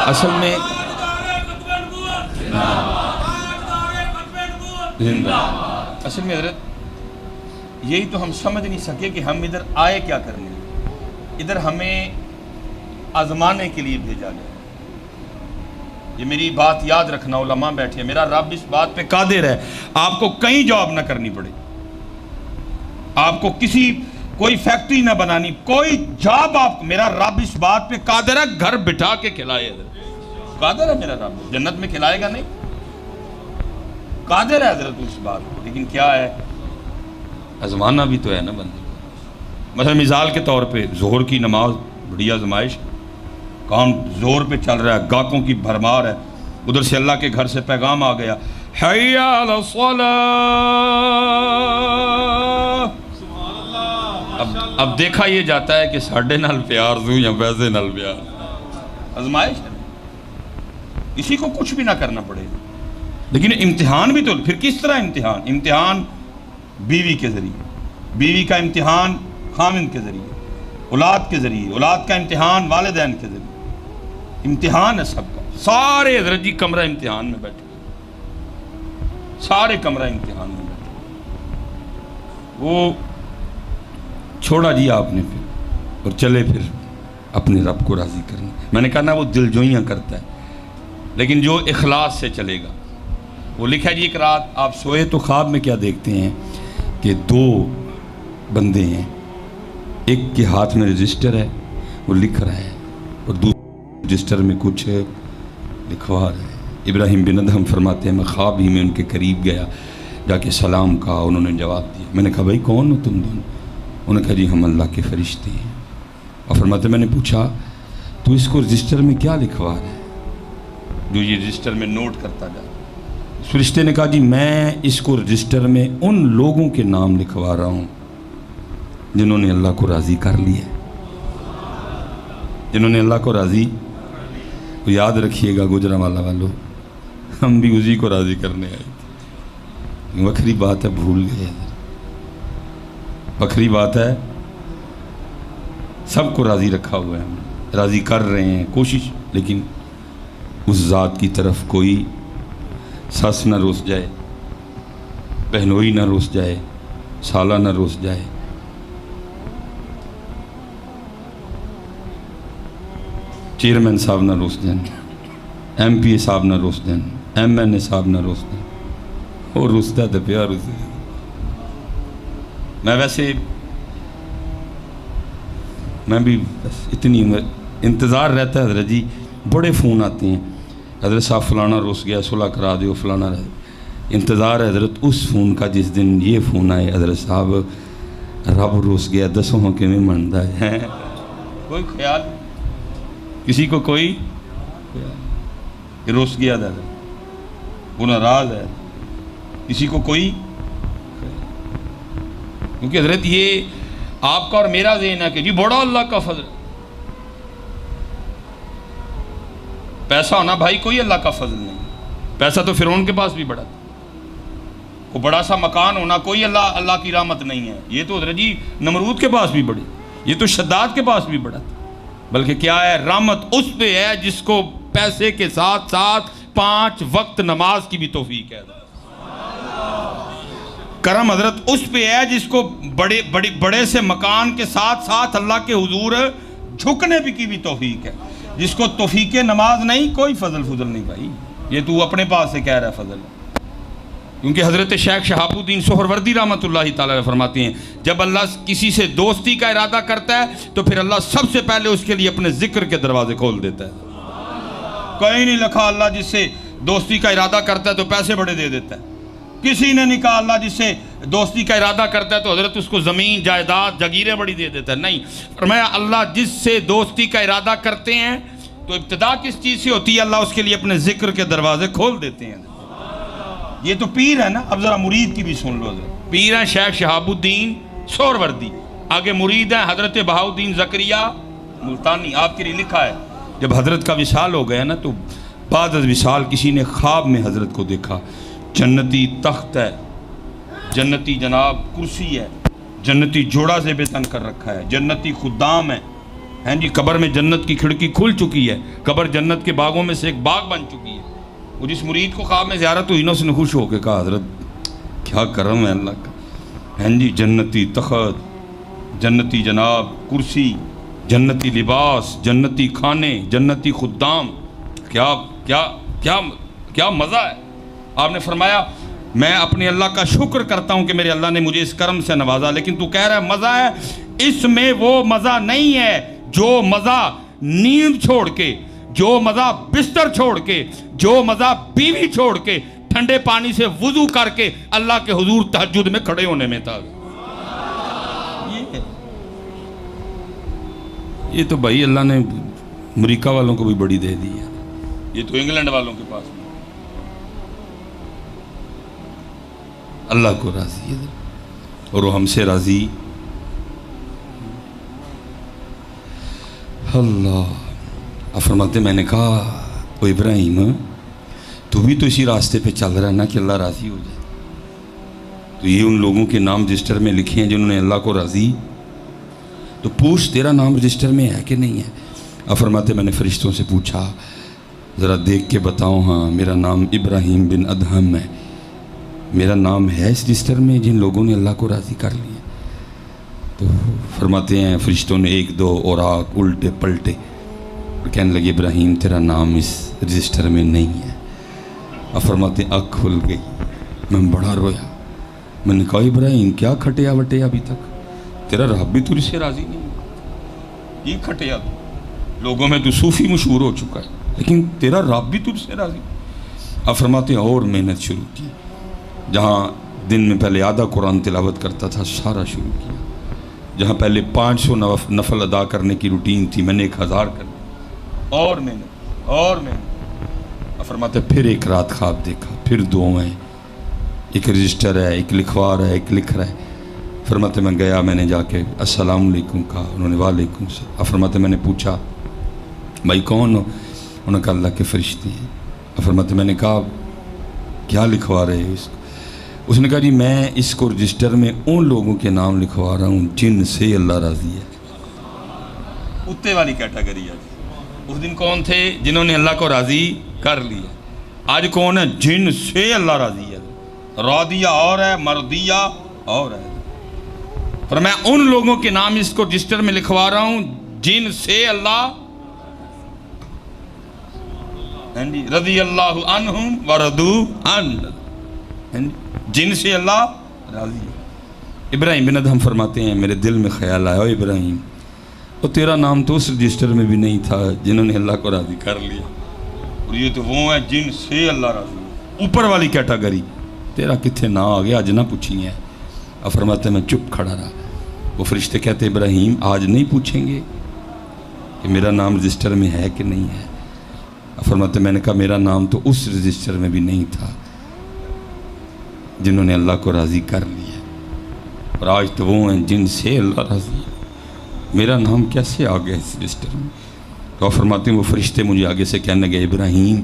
اصل میں حضرت یہی تو ہم سمجھ نہیں سکے کہ ہم ادھر آئے کیا کرنے، ادھر ہمیں آزمانے کے لیے بھیجا گیا۔ یہ میری بات یاد رکھنا، علماء بیٹھے، میرا رب اس بات پہ قادر ہے آپ کو کہیں جاب نہ کرنی پڑے، آپ کو کوئی فیکٹری نہ بنانی، کوئی جاب آپ، میرا رب اس بات پہ قادر ہے گھر بٹھا کے کھلائے، قادر ہے میرا رب، جنت میں کھلائے گا نہیں، قادر ہے حضرت اس بات پہ، لیکن کیا ہے آزمانا بھی تو ہے نا بندے۔ مثلا مثال کے طور پہ ظہر کی نماز بڑی آزمائش، کام زور پہ چل رہا ہے، گاہکوں کی بھرمار ہے، ادھر سے اللہ کے گھر سے پیغام آ گیا حی علی الصلاۃ، اب دیکھا یہ جاتا ہے کہ ساڑھے نال پیار دوں یا ویسے نال پیار، آزمائش ہے، کسی کو کچھ بھی نہ کرنا پڑے، لیکن امتحان بھی تو، پھر کس طرح امتحان بیوی کے ذریعے، بیوی کا امتحان خامند کے ذریعے، اولاد کے ذریعے، اولاد کا امتحان والدین کے ذریعے، امتحان ہے سب کا، سارے حضرت جی کمرہ امتحان میں بیٹھے، سارے کمرہ امتحان میں بیٹھے، وہ چھوڑا جی آپ نے پھر اور چلے پھر اپنے رب کو راضی کرنے۔ میں نے کہا نا وہ دل جوئیاں کرتا ہے، لیکن جو اخلاص سے چلے گا وہ لکھا جی ایک رات آپ سوئے تو خواب میں کیا دیکھتے ہیں کہ دو بندے ہیں، ایک کے ہاتھ میں رجسٹر ہے وہ لکھ رہا ہے اور دوسرے رجسٹر میں کچھ لکھوا رہا ہے۔ ابراہیم بن ادہم فرماتے ہیں میں خواب ہی میں ان کے قریب گیا، جا کے سلام کہا، انہوں نے جواب دیا، میں نے کہا بھائی کون ہو تم دونوں؟ انہوں نے کہا جی ہم اللہ کے فرشتے ہیں، اور فرماتے میں نے پوچھا تو اس کو رجسٹر میں کیا لکھوا رہا ہے جو یہ رجسٹر میں نوٹ کرتا جا؟ اس فرشتے نے کہا جی میں اس کو رجسٹر میں ان لوگوں کے نام لکھوا رہا ہوں جنہوں نے اللہ کو راضی کر لیا، جنہوں نے اللہ کو راضی، تو یاد رکھیے گا گجرانوالہ والوں، ہم بھی اسی کو راضی کرنے آئے تھے، وکھری بات ہے بھول گئے، وکھری بات ہے سب کو راضی رکھا ہوا ہے، ہم راضی کر رہے ہیں کوشش، لیکن اس ذات کی طرف کوئی ساس نہ روس جائے، بہنوئی نہ روس جائے، سالہ نہ روس جائے، چیئرمین صاحب نہ روس دیں، ایم پی اے صاحب نہ روس دیں، ایم این اے صاحب نہ روس دیں، اور روستا تو پیار اسے۔ میں ویسے میں بھی بس اتنی انتظار رہتا ہے حضرت جی، بڑے فون آتے ہیں حضرت صاحب فلانا روس گیا صلح کرا دیو فلانا رہ، انتظار ہے حضرت اس فون کا جس دن یہ فون آئے حضرت صاحب رب روس گیا دسوں کے میں منڈا ہے، کوئی خیال کسی کو کوئی خیال۔ کہ روس گیا تھا، وہ ناراض ہے، کسی کو کوئی، کیونکہ حضرت یہ آپ کا اور میرا ذہن ہے کہ جی بڑا اللہ کا فضل، پیسہ ہونا بھائی کوئی اللہ کا فضل نہیں، پیسہ تو فرعون کے پاس بھی بڑا تھا، وہ بڑا سا مکان ہونا کوئی اللہ کی رحمت نہیں ہے، یہ تو حضرت جی نمرود کے پاس بھی بڑی، یہ تو شداد کے پاس بھی بڑا تھا، بلکہ کیا ہے، رحمت اس پہ ہے جس کو پیسے کے ساتھ ساتھ 5 وقت نماز کی بھی توفیق ہے، کرم حضرت اس پہ ہے جس کو بڑے سے مکان کے ساتھ ساتھ اللہ کے حضور جھکنے کی بھی توفیق ہے، جس کو توفیق نماز نہیں، کوئی فضل نہیں بھائی، یہ تو اپنے پاس سے کہہ رہا ہے فضل، کیونکہ حضرت شیخ شہاب الدین سہروردی رحمۃ اللہ تعالی فرماتے ہیں جب اللہ کسی سے دوستی کا ارادہ کرتا ہے تو پھر اللہ سب سے پہلے اس کے لیے اپنے ذکر کے دروازے کھول دیتا ہے، کہیں نہیں لکھا اللہ جس سے دوستی کا ارادہ کرتا ہے تو پیسے بڑے دے دیتا ہے، کسی نے نہیں کہا اللہ جس سے دوستی کا ارادہ کرتا ہے تو حضرت اس کو زمین جائیداد جگیریں بڑی دے دیتا ہے، نہیں، فرمایا اللہ جس سے دوستی کا ارادہ کرتے ہیں تو ابتدا کس چیز سے ہوتی ہے، اللہ اس کے لیے اپنے ذکر کے دروازے کھول دیتے ہیں، یہ تو پیر ہے نا، اب ذرا مرید کی بھی سن لو، پیر ہیں شیخ شہاب الدین سہروردی، آگے مرید ہیں حضرت بہاؤالدین زکریہ ملتانی، آپ کے لیے لکھا ہے جب حضرت کا وصال ہو گیا نا تو بعد از وصال کسی نے خواب میں حضرت کو دیکھا، جنتی تخت ہے، جنتی جناب کرسی ہے، جنتی جوڑا سے بے تن کر رکھا ہے، جنتی خدام ہے، ہیں جی قبر میں جنت کی کھڑکی کھل چکی ہے، قبر جنت کے باغوں میں سے ایک باغ بن چکی ہے، وہ جس مرید کو خواب میں زیارت ہوئی نا اس نے خوش ہو کے کہا حضرت کیا کرم ہے اللہ کا، ہیں جی جنتی تخت، جنتی جناب کرسی، جنتی لباس، جنتی کھانے، جنتی خدام، کیا کیا کیا کیا مزہ ہے، آپ نے فرمایا میں اپنے اللہ کا شکر کرتا ہوں کہ میرے اللہ نے مجھے اس کرم سے نوازا، لیکن تو کہہ رہا ہے مزہ ہے، اس میں وہ مزہ نہیں ہے جو مزہ نیند چھوڑ کے، جو مزہ بستر چھوڑ کے، جو مزہ بیوی چھوڑ کے، ٹھنڈے پانی سے وضو کر کے اللہ کے حضور تہجد میں کھڑے ہونے میں تھا، یہ تو بھائی اللہ نے امریکہ والوں کو بھی بڑی دے دی ہے، یہ تو انگلینڈ والوں کے پاس نہیں، اللہ کو راضی ہے اور وہ ہم سے راضی، اللہ فرماتے میں نے کہا او ابراہیم تو بھی تو اسی راستے پہ چل رہا ہے نا کہ اللہ راضی ہو جائے، تو یہ ان لوگوں کے نام رجسٹر میں لکھے ہیں جنہوں نے اللہ کو راضی، تو پوچھ تیرا نام رجسٹر میں ہے کہ نہیں ہے، فرماتے میں نے فرشتوں سے پوچھا ذرا دیکھ کے بتاؤ، ہاں میرا نام ابراہیم بن ادہم ہے، میرا نام ہے اس رجسٹر میں جن لوگوں نے اللہ کو راضی کر لیا، تو فرماتے ہیں فرشتوں نے 1-2 اوراق الٹے پلٹے، کہنے لگے ابراہیم تیرا نام اس رجسٹر میں نہیں ہے، اب فرماتے ہیں آنکھ کھل گئی، میں بڑا رویا، میں نے کہا ابراہیم کیا کھٹیا وٹیا ابھی تک، تیرا رب بھی تجھ سے راضی نہیں، یہ کھٹیا لوگوں میں تو صوفی مشہور ہو چکا ہے لیکن تیرا رب بھی تجھ سے راضی، اب فرماتے ہیں اور محنت شروع کی، جہاں دن میں پہلے آدھا قرآن تلاوت کرتا تھا سارا شروع کیا، جہاں پہلے 500 نفل ادا کرنے کی روٹین تھی میں نے 1000 کر دی، اور محنت، فرماتے پھر ایک رات خواب دیکھا، پھر 2 ہیں، ایک رجسٹر ہے، ایک لکھوا رہا ہے، ایک لکھ رہا ہے، فرماتے میں گیا، میں نے جا کے السلام علیکم کہا، انہوں نے وعلیکم السلام، فرماتے میں نے پوچھا بھائی کون ہو، انہوں نے کہا اللہ کے فرشتے ہیں، فرماتے میں نے کہا کیا لکھوا رہے ہو اس کو، اس نے کہا جی میں اس کو رجسٹر میں ان لوگوں کے نام لکھوا رہا ہوں جن سے اللہ راضی ہے، اتے والی کیٹیگری ہے، اس دن کون تھے جنہوں نے اللہ کو راضی کر لیا، آج کون ہے جن سے اللہ راضی ہے، راضیہ اور ہے مرضیہ اور ہے، پر میں ان لوگوں کے نام اس کو رجسٹر میں لکھوا رہا ہوں جن سے اللہ رضی اللہ عنہم ورضوا عنہ، جن سے اللہ راضی ہے، ابراہیم بن ادہم فرماتے ہیں میرے دل میں خیال آیا ابراہیم وہ تیرا نام تو اس رجسٹر میں بھی نہیں تھا جنہوں نے اللہ کو راضی کر لیا، اور یہ تو وہ ہیں جن سے اللہ راضی ہے، اوپر والی کیٹیگری، تیرا کتنے نہ آ گیا آج نہ پوچھی ہے، اب فرماتے میں چپ کھڑا رہا، وہ فرشتے کہتے ابراہیم آج نہیں پوچھیں گے کہ میرا نام رجسٹر میں ہے کہ نہیں ہے، فرماتے میں نے کہا میرا نام تو اس رجسٹر میں بھی نہیں تھا جنہوں نے اللہ کو راضی کر لیا، اور آج تو وہ ہیں جن سے اللہ راضی ہے، میرا نام کیسے آ گیا اس رجسٹر میں؟ تو فرماتے ہیں وہ فرشتے مجھے آگے سے کہنے لگے ابراہیم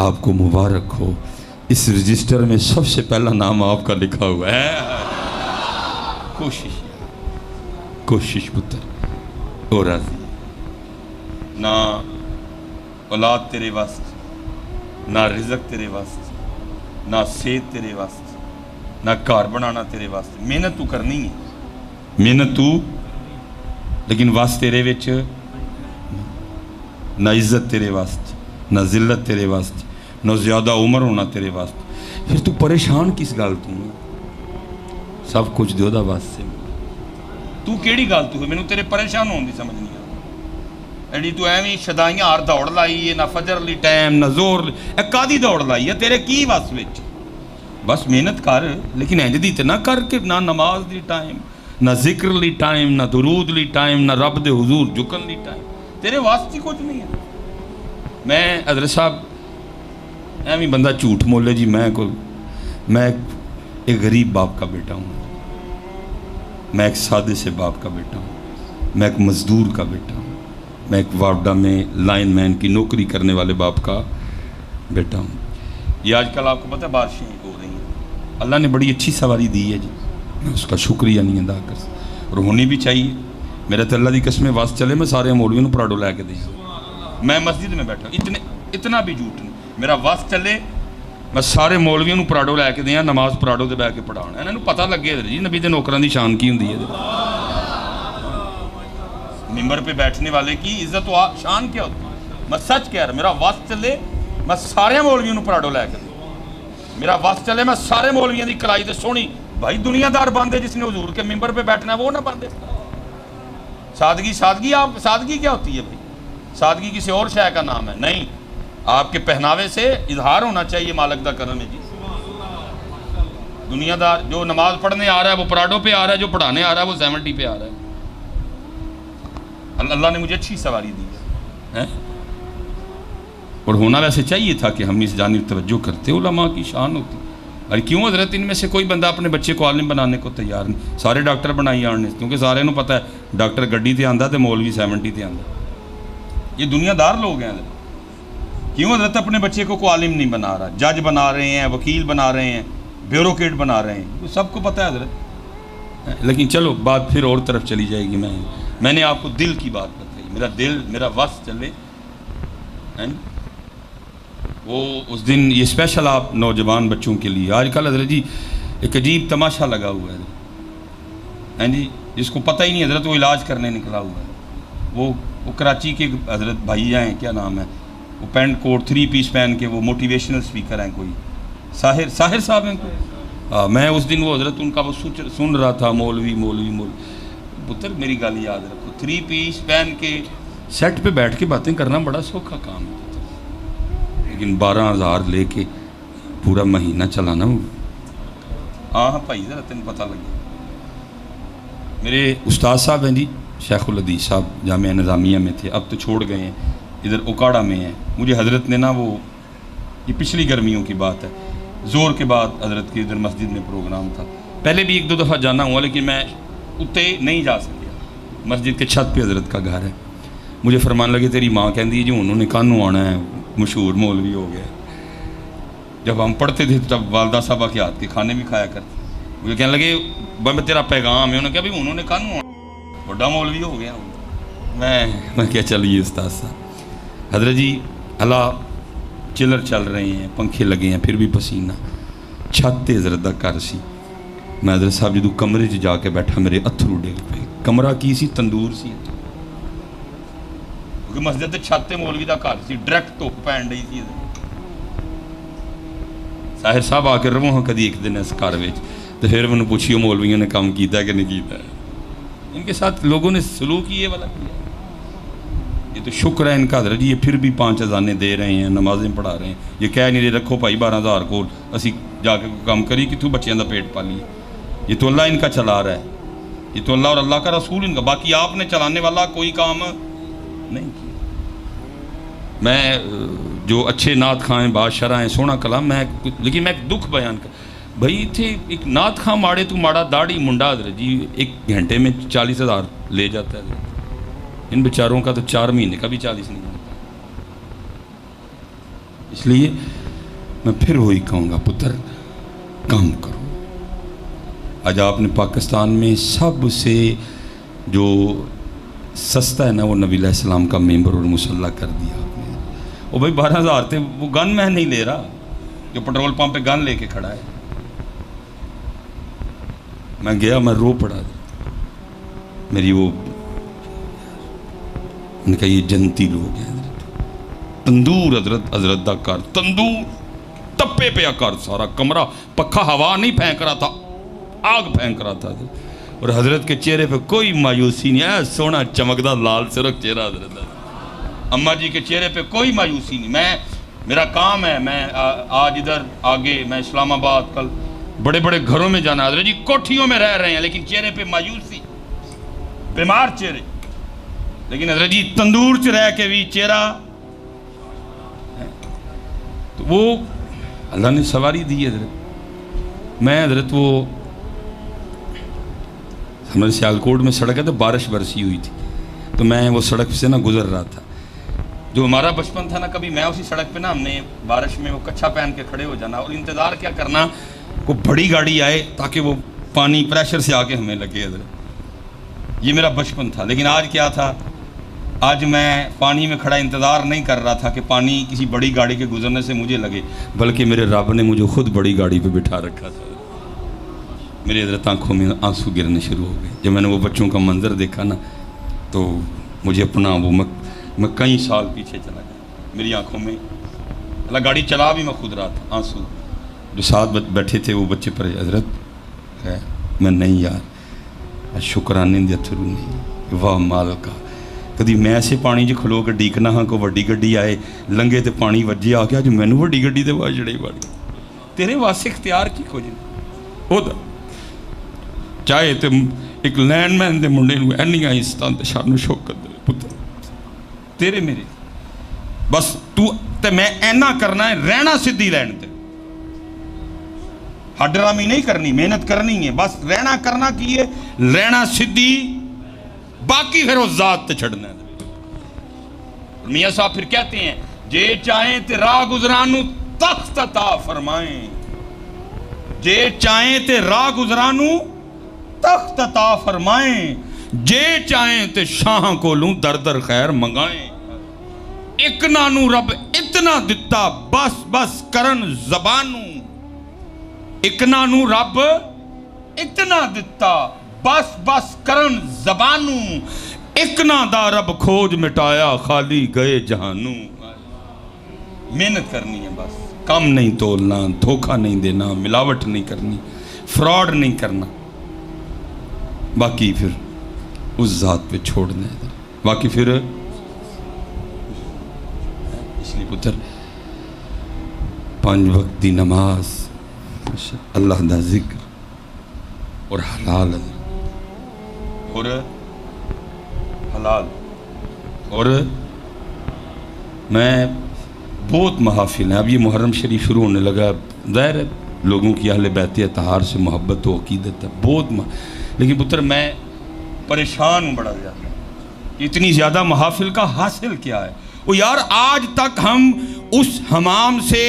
آپ کو مبارک ہو، اس رجسٹر میں سب سے پہلا نام آپ کا لکھا ہوا ہے۔ کوشش پتر ہو راضی، نہ اولاد تیرے واسطے، نہ رزق تیرے واسطے، نہ صحت تیرے واسطے، نہ گھر بنانا تیرے واسطے، محنت تو کرنی ہے، محنت تو، لیکن واسطے تیرے وچ نہ عزت تیرے واسطے، نہ ذلت تیرے واسطے، نہ زیادہ عمر ہونا تیرے واسطے، پھر تو پریشان کس گل تو سب کچھ دیو دا واسطے، تو کیڑی گل تو ہے مینوں تیرے پریشان ہونے دی سمجھ نہیں آ ایڈی تو ایویں شدائیاں ہر دوڑ لائی ہے، نہ فجر لی ٹائم نہ زور اے کادی دوڑ لائی ہے تیرے کی وس وچ؟ بس محنت کر، لیکن انج دی تے نہ کر کے نہ نماز دی ٹائم، نہ ذکر لی ٹائم، نہ درود لی ٹائم، نہ رب دے حضور جھکن لی ٹائم، تیرے واسطے کچھ نہیں ہے۔ میں حضرت صاحب ایویں بندہ جھوٹ مولے جی میں ایک غریب باپ کا بیٹا ہوں، میں ایک سادے سے باپ کا بیٹا ہوں، میں ایک مزدور کا بیٹا ہوں، میں ایک وارڈا میں لائن مین کی نوکری کرنے والے باپ کا بیٹا ہوں۔ یہ آج کل آپ کو پتہ ہے بارشیں ہو رہی ہیں، اللہ نے بڑی اچھی سواری دی ہے جی، میں اس کا شکریہ نہیں ادا کر سکتا، اور ہونی بھی چاہیے۔ میرے تو اللہ دی قسم واس چلے میں سارے مولویوں پراڈو لے کے دیں، میں مسجد میں بیٹھا اتنا بھی جھوٹ نہیں، میرا واس چلے میں سارے مولویوں پراڈو لے کے دیا، نماز پراڈو دے بہ کے پڑھانا، انہوں پتہ لگے جی نبی دے نوکراں دی شان کی ہوندی ہے، ممبر پہ بیٹھنے والے کی عزت و شان کیا ہوتی ہے۔ میں سچ کہہ رہا، میرا واس چلے میں سارے مولویوں پراڈو لے کے دیا، میرا واس چلے میں سارے مولویوں دی کلائی دے سونی، بھائی دنیا دار باندھے جس نے حضور کے ممبر پہ بیٹھنا ہے وہ نہ باندھے۔ سادگی کیا ہوتی ہے بھائی؟ سادگی کسی اور شے کا نام ہے؟ نہیں، آپ کے پہناوے سے اظہار ہونا چاہیے مالک دا کرم ہے جی۔ دنیا دار جو نماز پڑھنے آ رہا ہے وہ پراڈو پہ آ رہا ہے، جو پڑھانے آ رہا ہے وہ 70 پہ آ رہا ہے۔ اللہ نے مجھے اچھی سواری دی ہے، اور ہونا ویسے چاہیے تھا کہ ہم اس جانب توجہ کرتے، علماء کی شان ہوتی۔ اور کیوں حضرت ان میں سے کوئی بندہ اپنے بچے کو عالم بنانے کو تیار نہیں؟ سارے ڈاکٹر بنائی آنے، کیونکہ سارے نو پتہ ہے ڈاکٹر گڈی تے آندا تے مولوی 70 تے آندا۔ یہ دنیا دار لوگ ہیں حضرت۔ کیوں حضرت اپنے بچے کو عالم نہیں بنا رہا؟ جج بنا رہے ہیں، وکیل بنا رہے ہیں، بیوروکریٹ بنا رہے ہیں، سب کو پتہ ہے حضرت۔ لیکن چلو بات پھر اور طرف چلی جائے گی۔ میں نے آپ کو دل کی بات بتائی، میرا دل میرا وس چلے وہ اس دن یہ اسپیشل آپ نوجوان بچوں کے لیے آج کل حضرت جی ایک عجیب تماشا لگا ہوا ہے جی، جس کو پتہ ہی نہیں حضرت وہ علاج کرنے نکلا ہوا ہے۔ وہ کراچی کے حضرت بھائی ہیں، کیا نام ہے، وہ پینٹ کوٹ 3 پیس پہن کے وہ موٹیویشنل سپیکر ہیں، کوئی ساحر صاحب ہیں کوئی۔ میں اس دن وہ حضرت ان کا وہ سن رہا تھا، مولوی پتر میری گل یاد رکھو، 3 پیس پہن کے سیٹ پہ بیٹھ کے باتیں کرنا بڑا سوکھا کام ہے، لیکن 12,000 لے کے پورا مہینہ چلانا ہاں بھائی ذرا تین پتہ لگے۔ میرے استاد صاحب ہیں جی شیخ الحدیث صاحب، جامعہ نظامیہ میں تھے، اب تو چھوڑ گئے ہیں، ادھر اکاڑا میں ہیں۔ مجھے حضرت نے وہ یہ پچھلی گرمیوں کی بات ہے، زور کے بعد حضرت کے ادھر مسجد میں پروگرام تھا، پہلے بھی 1-2 دفعہ جانا ہوا لیکن میں اتنے نہیں جا سکیا۔ مسجد کے چھت پہ حضرت کا گھر ہے، مجھے فرمان لگے تیری ماں کہندی ہے جی انہوں نے کانوں آنا ہے، مشہور مولوی ہو گیا۔ جب ہم پڑھتے تھے تب والدہ صاحبہ کے ہاتھ کے کھانے بھی کھایا کرتے، مجھے کہنے لگے بھائی تیرا پیغام ہے، انہوں نے کہا بھائی انہوں نے کانوں آنا، بڑا مولوی ہو گیا۔ میں کیا چلیے استاد صاحب حضرت جی اللہ چلر چل رہے ہیں، پنکھے لگے ہیں، پھر بھی پسینہ، چھت تے حضرت دا گھر سی۔ میں حضرت صاحب جدوں کمرے 'چ جا کے بیٹھا میرے اتھرو ڈگ پے۔ کمرہ کی سی؟ تندور سی، کیونکہ مسجد تے چھت تے مولوی دا گھر سی، ڈائریکٹ دھوپ پین ڈئی سی۔ طاہر صاحب آ کے رہو ہاں کدی ایک دن اس گھر وچ تو پھر انہوں پوچھیو مولویوں نے کام کیتا ہے کہ نہیں کیتا ہے، ان کے ساتھ لوگوں نے سلوک یہ والا کیا۔ یہ تو شکر ہے ان کا حضرت جی، یہ پھر بھی 5 اذانیں دے رہے ہیں، نمازیں پڑھا رہے ہیں، یہ کہہ نہیں رہے رکھو بھائی 12,000 کو اسی جا کے کام کری کہ تو بچیاں دا پیٹ پالی۔ یہ تو اللہ ان کا چلا رہا ہے، یہ تو اللہ اور اللہ کا رسول ان کا، باقی آپ نے چلانے والا کوئی کام نہیں کیا۔ میں جو اچھے نعت خواں ہیں بادشاہ ہیں سونا کلام میں لیکن میں ایک دکھ بیان کر بھائی تھے ایک نعت خواں ماڑے تو ماڑا داڑھی منڈا حضرت جی 1 گھنٹے میں 40,000 لے جاتا ہے حضرت ان بیچاروں کا تو 4 مہینے کا بھی 40 نہیں ہوتا. اس لیے میں پھر وہی کہوں گا پتر کام کرو. آج آپ نے پاکستان میں سب سے جو سستا ہے نا وہ نبی علیہ السلام کا ممبر اور مسلح کر دیا آپ نے. وہ بھائی 12,000 تھے وہ گن میں نہیں لے رہا جو پٹرول پمپ پہ گن لے کے کھڑا ہے. میں گیا میں رو پڑا میری وہ ان کا یہ جنتی لوگ ہیں تندور حضرت دا کر تندور تپے پہ کر سارا کمرہ پکھا ہوا نہیں پھینک رہا تھا آگ پھینک رہا تھا اور حضرت کے چہرے پہ کوئی مایوسی نہیں ہے. سونا چمکدہ لال سرخ چہرہ حضرت دا. اماں جی کے چہرے پہ کوئی مایوسی نہیں. میرا کام ہے میں آج ادھر آگے میں اسلام آباد کل بڑے بڑے گھروں میں جانا حضرت جی کوٹھیوں میں رہ رہے ہیں لیکن چہرے پہ مایوسی بیمار چہرے لیکن حضرت جی تندور سے رہ کے بھی چہرہ تو وہ اللہ نے سواری دی حضرت. میں حضرت وہ ہمارے سیالکوٹ میں سڑک ہے تو بارش برسی ہوئی تھی تو میں وہ سڑک سے نا گزر رہا تھا. جو ہمارا بچپن تھا نا کبھی میں اسی سڑک پہ نا ہم نے بارش میں وہ کچھا پہن کے کھڑے ہو جانا اور انتظار کیا کرنا وہ بڑی گاڑی آئے تاکہ وہ پانی پریشر سے آ کے ہمیں لگے حضرت. یہ میرا بچپن تھا. لیکن آج کیا تھا آج میں پانی میں کھڑا انتظار نہیں کر رہا تھا کہ پانی کسی بڑی گاڑی کے گزرنے سے مجھے لگے بلکہ میرے رب نے مجھے خود بڑی گاڑی پہ بٹھا رکھا تھا. میری حضرت آنکھوں میں آنسو گرنے شروع ہو گئے جب میں نے وہ بچوں کا منظر دیکھا نا تو مجھے اپنا وہ میں کئی سال پیچھے چلا گیا. میری آنکھوں میں اللہ گاڑی چلا بھی میں خود رہا تھا آنسو جو ساتھ بیٹھے تھے وہ بچے پر حضرت ہے میں نہیں یار شکرانے دے اتھرو نہیں واہ مال کا کدی میں ایسے پانی جو کھلو کے ڈیکنا ہاں کو وڈی گڈی آئے لنگے تے پانی وجے آ گیا جو میں نے وڈی گڈی دے واج جڑے واڑی تیرے واسطے اختیار کی کھوجے او دا چاہے تے ایک لینڈ مین دے منڈے نو اینی آئستان تے شان و شوکت دے پتر تیرے میرے بس تو تے میں اینا کرنا ہے رہنا سدھی لینڈ تے ہڈرامی نہیں کرنی محنت کرنی ہے بس رہنا کرنا کی ہے رہنا سدھی باقی پھر اس ذات تے چھڑنا ہے. میاں صاحب پھر کہتے ہیں جے چاہیں تے راہ گزرانو تخت عطا فرمائیں جے چاہیں تے راہ گزرانو تخت عطا فرمائیں جے چاہیں تے شاہ کو لوں در در خیر منگائیں. ایک نانو رب اتنا دتا بس بس کرن زبانوں ایک نانو رب اتنا دتا بس بس کرن زبانوں ایک نا دا رب کھوج مٹایا خالی گئے جہانوں. محنت کرنی ہے بس کم نہیں تولنا دھوکہ نہیں دینا ملاوٹ نہیں کرنی فراڈ نہیں کرنا باقی پھر اس ذات پہ چھوڑنا ہے باقی پھر اس لیے پتر 5 وقت دی نماز اللہ دا ذکر اور حلال اور حلال اور میں بہت محافل ہیں اب یہ محرم شریف شروع ہونے لگا ظاہر ہے لوگوں کی اہل بیت اطہار سے محبت و عقیدت ہے بہت لیکن پتر میں پریشان ہوں بڑا زیادہ اتنی زیادہ محافل کا حاصل کیا ہے وہ یار آج تک ہم اس حمام سے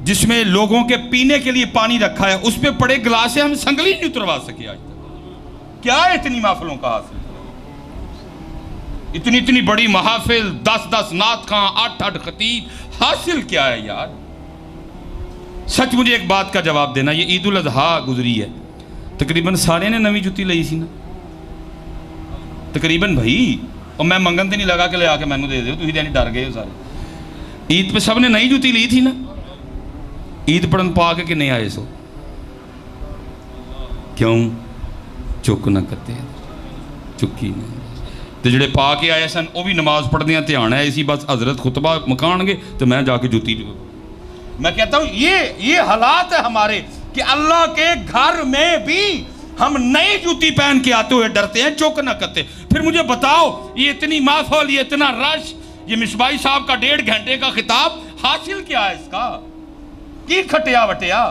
جس میں لوگوں کے پینے کے لیے پانی رکھا ہے اس پہ پڑے گلاس سے ہم سنگلی نہیں اتروا سکے آج تک. کیا ہے اتنی محافلوں کا حاصل اتنی بڑی محافل 10 نعت خواں 8 خطیب حاصل کیا ہے یار. سچ مجھے ایک بات کا جواب دینا یہ عید الاضحیٰ گزری ہے تقریباً سارے نے نویں جوتی لئی سی نا تقریباً بھائی اور میں منگن تے نہیں لگا کہ لے آ کے مینوں دے دیو تسی تے نہیں ڈر گئے ہو سارے عید پہ سب نے نئی جوتی لی تھی نا عید پڑھن پا کے نہیں آئے سو کیوں چک نہ کرتے چکی نہیں تو جڑے پا کے آئے سن وہ بھی نماز پڑھنے ہیں دھیان ہے اسی بس حضرت خطبہ مکان گے تو میں جا کے جوتی میں کہتا ہوں یہ حالات ہے ہمارے کہ اللہ کے گھر میں بھی ہم نئی جوتی پہن کے آتے ہوئے ڈرتے ہیں چوک نہ کرتے. پھر مجھے بتاؤ یہ اتنی محفل یہ اتنا رش یہ مصباحی صاحب کا 1.5 گھنٹے کا خطاب حاصل کیا ہے اس کا؟ کی کھٹیا وٹیا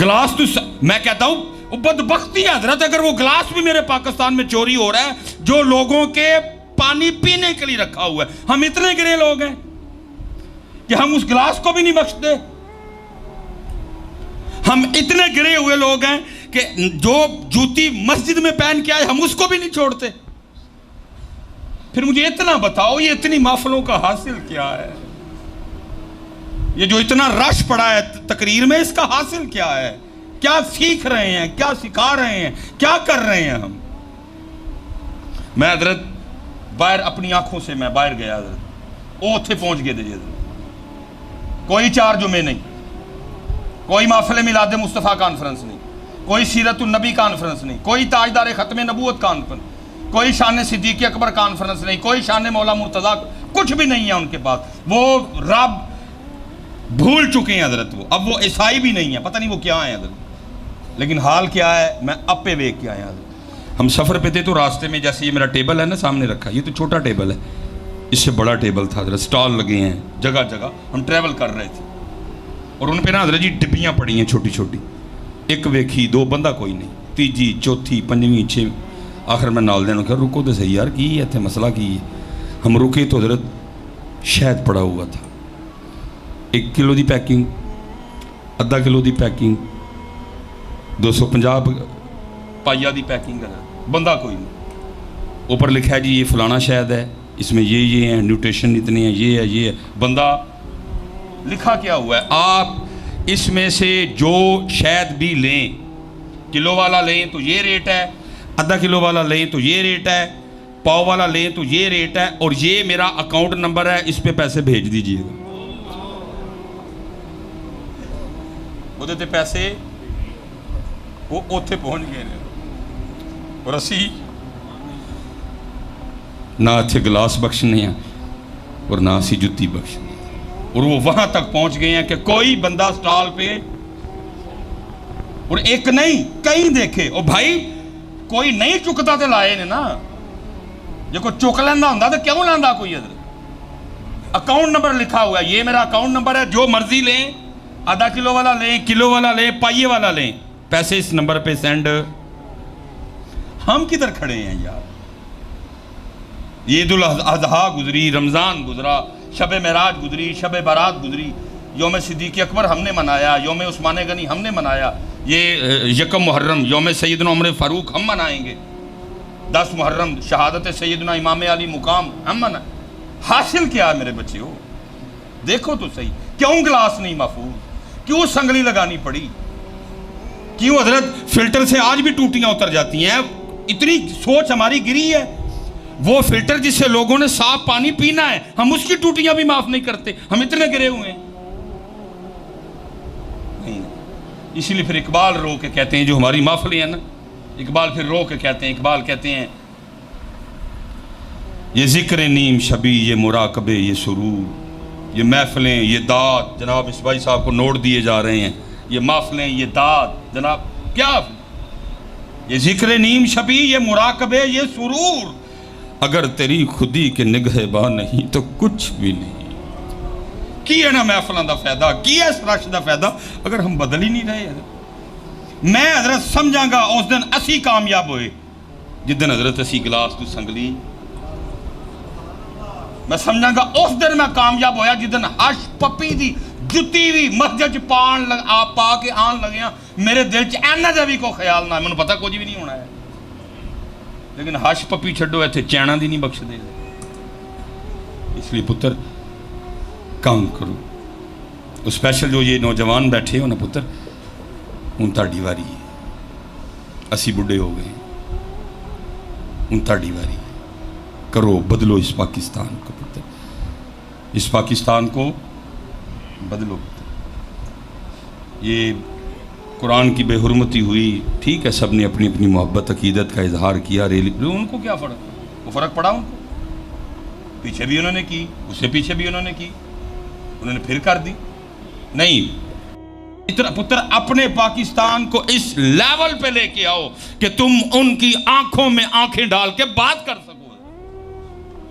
گلاس تو میں کہتا ہوں بدبختی ہے حضرت، اگر وہ گلاس بھی میرے پاکستان میں چوری ہو رہا ہے جو لوگوں کے پانی پینے کے لیے رکھا ہوا ہے. ہم اتنے گرے لوگ ہیں کہ ہم اس گلاس کو بھی نہیں بخشتے. ہم اتنے گرے ہوئے لوگ ہیں کہ جو جوتی مسجد میں پہن کے آئے ہم اس کو بھی نہیں چھوڑتے. پھر مجھے اتنا بتاؤ یہ اتنی محفلوں کا حاصل کیا ہے؟ یہ جو اتنا رش پڑا ہے تقریر میں، اس کا حاصل کیا ہے؟ کیا سیکھ رہے ہیں؟ کیا سکھا رہے ہیں؟ کیا کر رہے ہیں ہم؟ میں حضرت باہر اپنی آنکھوں سے میں باہر گیا حضرت، وہ اتنے پہنچ گئے تھے حضرت. کوئی 4 جمعے نہیں، کوئی محفل میلاد مصطفیٰ کانفرنس نہیں، کوئی سیرت النبی کانفرنس نہیں، کوئی تاجدار ختم نبوت کانفرنس، کوئی شان صدیق اکبر کانفرنس نہیں، کوئی شان مولا مرتضیٰ، کچھ بھی نہیں ہے ان کے پاس. وہ رب بھول چکے ہیں حضرت. وہ اب وہ عیسائی بھی نہیں ہے، پتہ نہیں وہ کیا ہیں حضرت. لیکن حال کیا ہے میں اب پہ ویک کیا ہے حضرت. ہم سفر پہ تھے تو راستے میں جیسے یہ میرا ٹیبل ہے نا سامنے رکھا، یہ تو چھوٹا ٹیبل ہے، اس سے بڑا ٹیبل تھا حضرت. سٹال لگے ہیں جگہ جگہ، ہم ٹریول کر رہے تھے اور ان پہ نا حضرت جی ڈبیاں پڑی ہیں چھوٹی چھوٹی. ایک ویکھی 2 بندہ کوئی نہیں، تیجی چوتھی 5ویں 6. آخر میں نال دین کہ رکو تو صحیح یار، کی ہے اتنے مسئلہ کی ہے. ہم رکے تو حضرت شہد پڑا ہوا تھا، 1 کلو دی پیکنگ، ½ کلو دی پیکنگ، 250 پائیا دی پیکنگ ہے. بندہ کوئی نہیں. اوپر لکھا ہے جی یہ فلانا شہد ہے، اس میں یہ ہیں، نیوٹریشن اتنے ہیں، یہ ہے. بندہ لکھا کیا ہوا ہے؟ آپ اس میں سے جو شہد بھی لیں، کلو والا لیں تو یہ ریٹ ہے، ½ کلو والا لیں تو یہ ریٹ ہے، پاؤ والا لیں تو یہ ریٹ ہے، اور یہ میرا اکاؤنٹ نمبر ہے، اس پہ پیسے بھیج دیجئے گا. وہ دیتے پیسے، وہ اوتھے پہنچ گئے اور اسی نہ اتھے گلاس بخشنے ہیں اور نہ اسی جتی بخشنے، اور وہ وہاں تک پہنچ گئے ہیں کہ کوئی بندہ سٹال پہ، اور ایک نہیں کئی دیکھے. اور بھائی کوئی نہیں چکتا تے لائے نے نا، جو کوئی چک لیندہ ہوندہ تو کیوں لاندہ کوئی حضرت؟ اکاؤنٹ نمبر لکھا ہوا ہے، یہ میرا اکاؤنٹ نمبر ہے، جو مرضی لیں، ½ کلو والا لیں، کلو والا لیں، پائیے والا لیں، پیسے اس نمبر پہ سینڈ. ہم کدھر کھڑے ہیں یار؟ عید الاضحیٰ گزری، رمضان گزرا، شب معراج گزری، شب برات گزری، یوم صدیق اکبر ہم نے منایا، یوم عثمان غنی ہم نے منایا، یہ 1 محرم یوم سیدنا عمر فاروق ہم منائیں گے، 10 محرم شہادت سیدنا امام علی مقام ہم منائیں. حاصل کیا ہے میرے بچے ہو؟ دیکھو تو صحیح، کیوں گلاس نہیں محفوظ؟ کیوں سنگلی لگانی پڑی؟ کیوں حضرت فلٹر سے آج بھی ٹوٹیاں اتر جاتی ہیں؟ اتنی سوچ ہماری گری ہے. وہ فلٹر جس سے لوگوں نے صاف پانی پینا ہے، ہم اس کی ٹوٹیاں بھی معاف نہیں کرتے. ہم اتنے گرے ہوئے ہیں. اسی لیے پھر اقبال رو کے کہتے ہیں، جو ہماری محفلیں ہیں نا، اقبال پھر رو کے کہتے ہیں، اقبال کہتے ہیں یہ ذکر نیم شبی، یہ مراقبے، یہ سرور، یہ محفلیں، یہ داد. جناب مصباحی صاحب کو نوٹ دیے جا رہے ہیں، یہ محفلیں، یہ داد. جناب کیا؟ یہ ذکر نیم شبی، یہ مراقبے، یہ سرور، اگر تیری خودی کے نگہباں نہیں تو کچھ بھی نہیں. کی ہے نا محفلان دا فائدہ، کی ہے اس رش دا فائدہ اگر ہم بدل ہی نہیں رہے. میں حضرت سمجھاں گا اس دن اسی کامیاب ہوئے جس دن حضرت اسی گلاس تو سنگلی. میں سمجھاں گا اس دن میں کامیاب ہویا جس دن ہش پپی دی جتی بھی مسجد پا کے آن لگیاں. میرے دل چ اینا جا بھی کو خیال نہ ہے، مجھے پتا کچھ بھی نہیں ہونا ہے. لیکن ہش پپی چھڈو ایتھے چینا دی نہیں بخش دے. اس لیے پتر کام کرو. اسپیشل جو یہ نوجوان بیٹھے ہو نا پتر، ان تاڑی واری ہے. اسی بڑھے ہو گئے، ان تاڑی واری کرو. بدلو اس پاکستان کو پتر، اس پاکستان کو بدلو پتر. یہ قرآن کی بے حرمتی ہوئی، ٹھیک ہے، سب نے اپنی اپنی محبت عقیدت کا اظہار کیا. ان کو کیا فرق؟ وہ فرق پڑا ان کو؟ پیچھے بھی انہوں نے کی، اس سے پیچھے بھی انہوں نے کی، انہوں نے پھر کر دی. نہیں اتنا پتر اپنے پاکستان کو اس لیول پہ لے کے آؤ کہ تم ان کی آنکھوں میں آنکھیں ڈال کے بات کر سکو.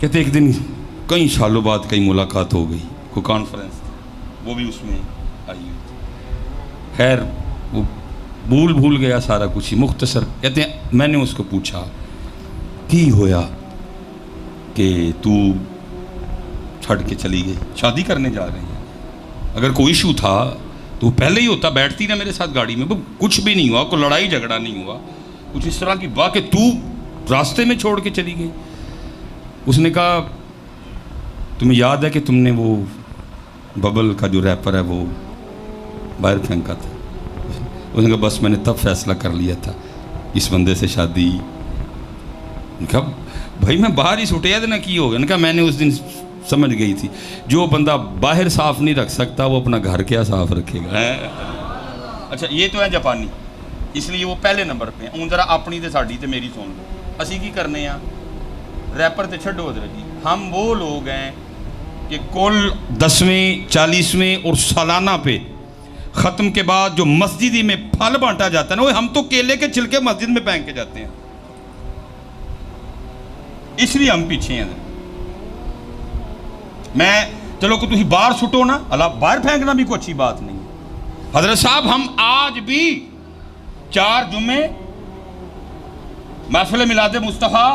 کہتے ایک دن کئی سالوں بعد کئی ملاقات ہو گئی، کوئی کانفرنس وہ بھی اس میں آئی ہوئی تھی۔ خیر وہ بھول گیا سارا کچھ ہی، مختصر کہتے ہیں میں نے اس کو پوچھا کی ہویا کہ تو چھڑ کے چلی گئی، شادی کرنے جا رہے ہیں، اگر کوئی ایشو تھا تو پہلے ہی ہوتا، بیٹھتی نا میرے ساتھ گاڑی میں، کچھ بھی نہیں ہوا، کوئی لڑائی جھگڑا نہیں ہوا، کچھ اس طرح کی بات کہ تو راستے میں چھوڑ کے چلی گئی۔ اس نے کہا تمہیں یاد ہے کہ تم نے وہ ببل کا جو ریپر ہے وہ باہر پھینکا تھا؟ اس نے کہا بس میں نے تب فیصلہ کر لیا تھا اس بندے سے شادی۔ کہا بھائی میں باہر ہی سٹیا تھا نا، کی ہو گیا؟ نے کہا میں نے اس دن سمجھ گئی تھی جو بندہ باہر صاف نہیں رکھ سکتا وہ اپنا گھر کیا صاف رکھے گا۔ اچھا یہ تو ہے جاپانی، اس لیے وہ پہلے نمبر پہ ہیں۔ ذرا اپنی تے ساڈی تے میری سن لو، اسی کی کرنے ہیں ریپر تے چھڈو حضرت جی، ہم وہ لوگ ہیں کہ کل 10ویں 40ویں اور سالانہ پہ ختم کے بعد جو مسجد میں پھل بانٹا جاتا ہے نا، وہ ہم تو کیلے کے چھلکے مسجد میں پھینک کے جاتے ہیں، اس لیے ہم پیچھے ہیں۔ میں چلو کہ تھی باہر سٹو نا، اللہ باہر پھینکنا بھی کوئی اچھی بات نہیں ہے۔ حضرت صاحب ہم آج بھی 4 جمعے محفل میلاد مصطفیٰ،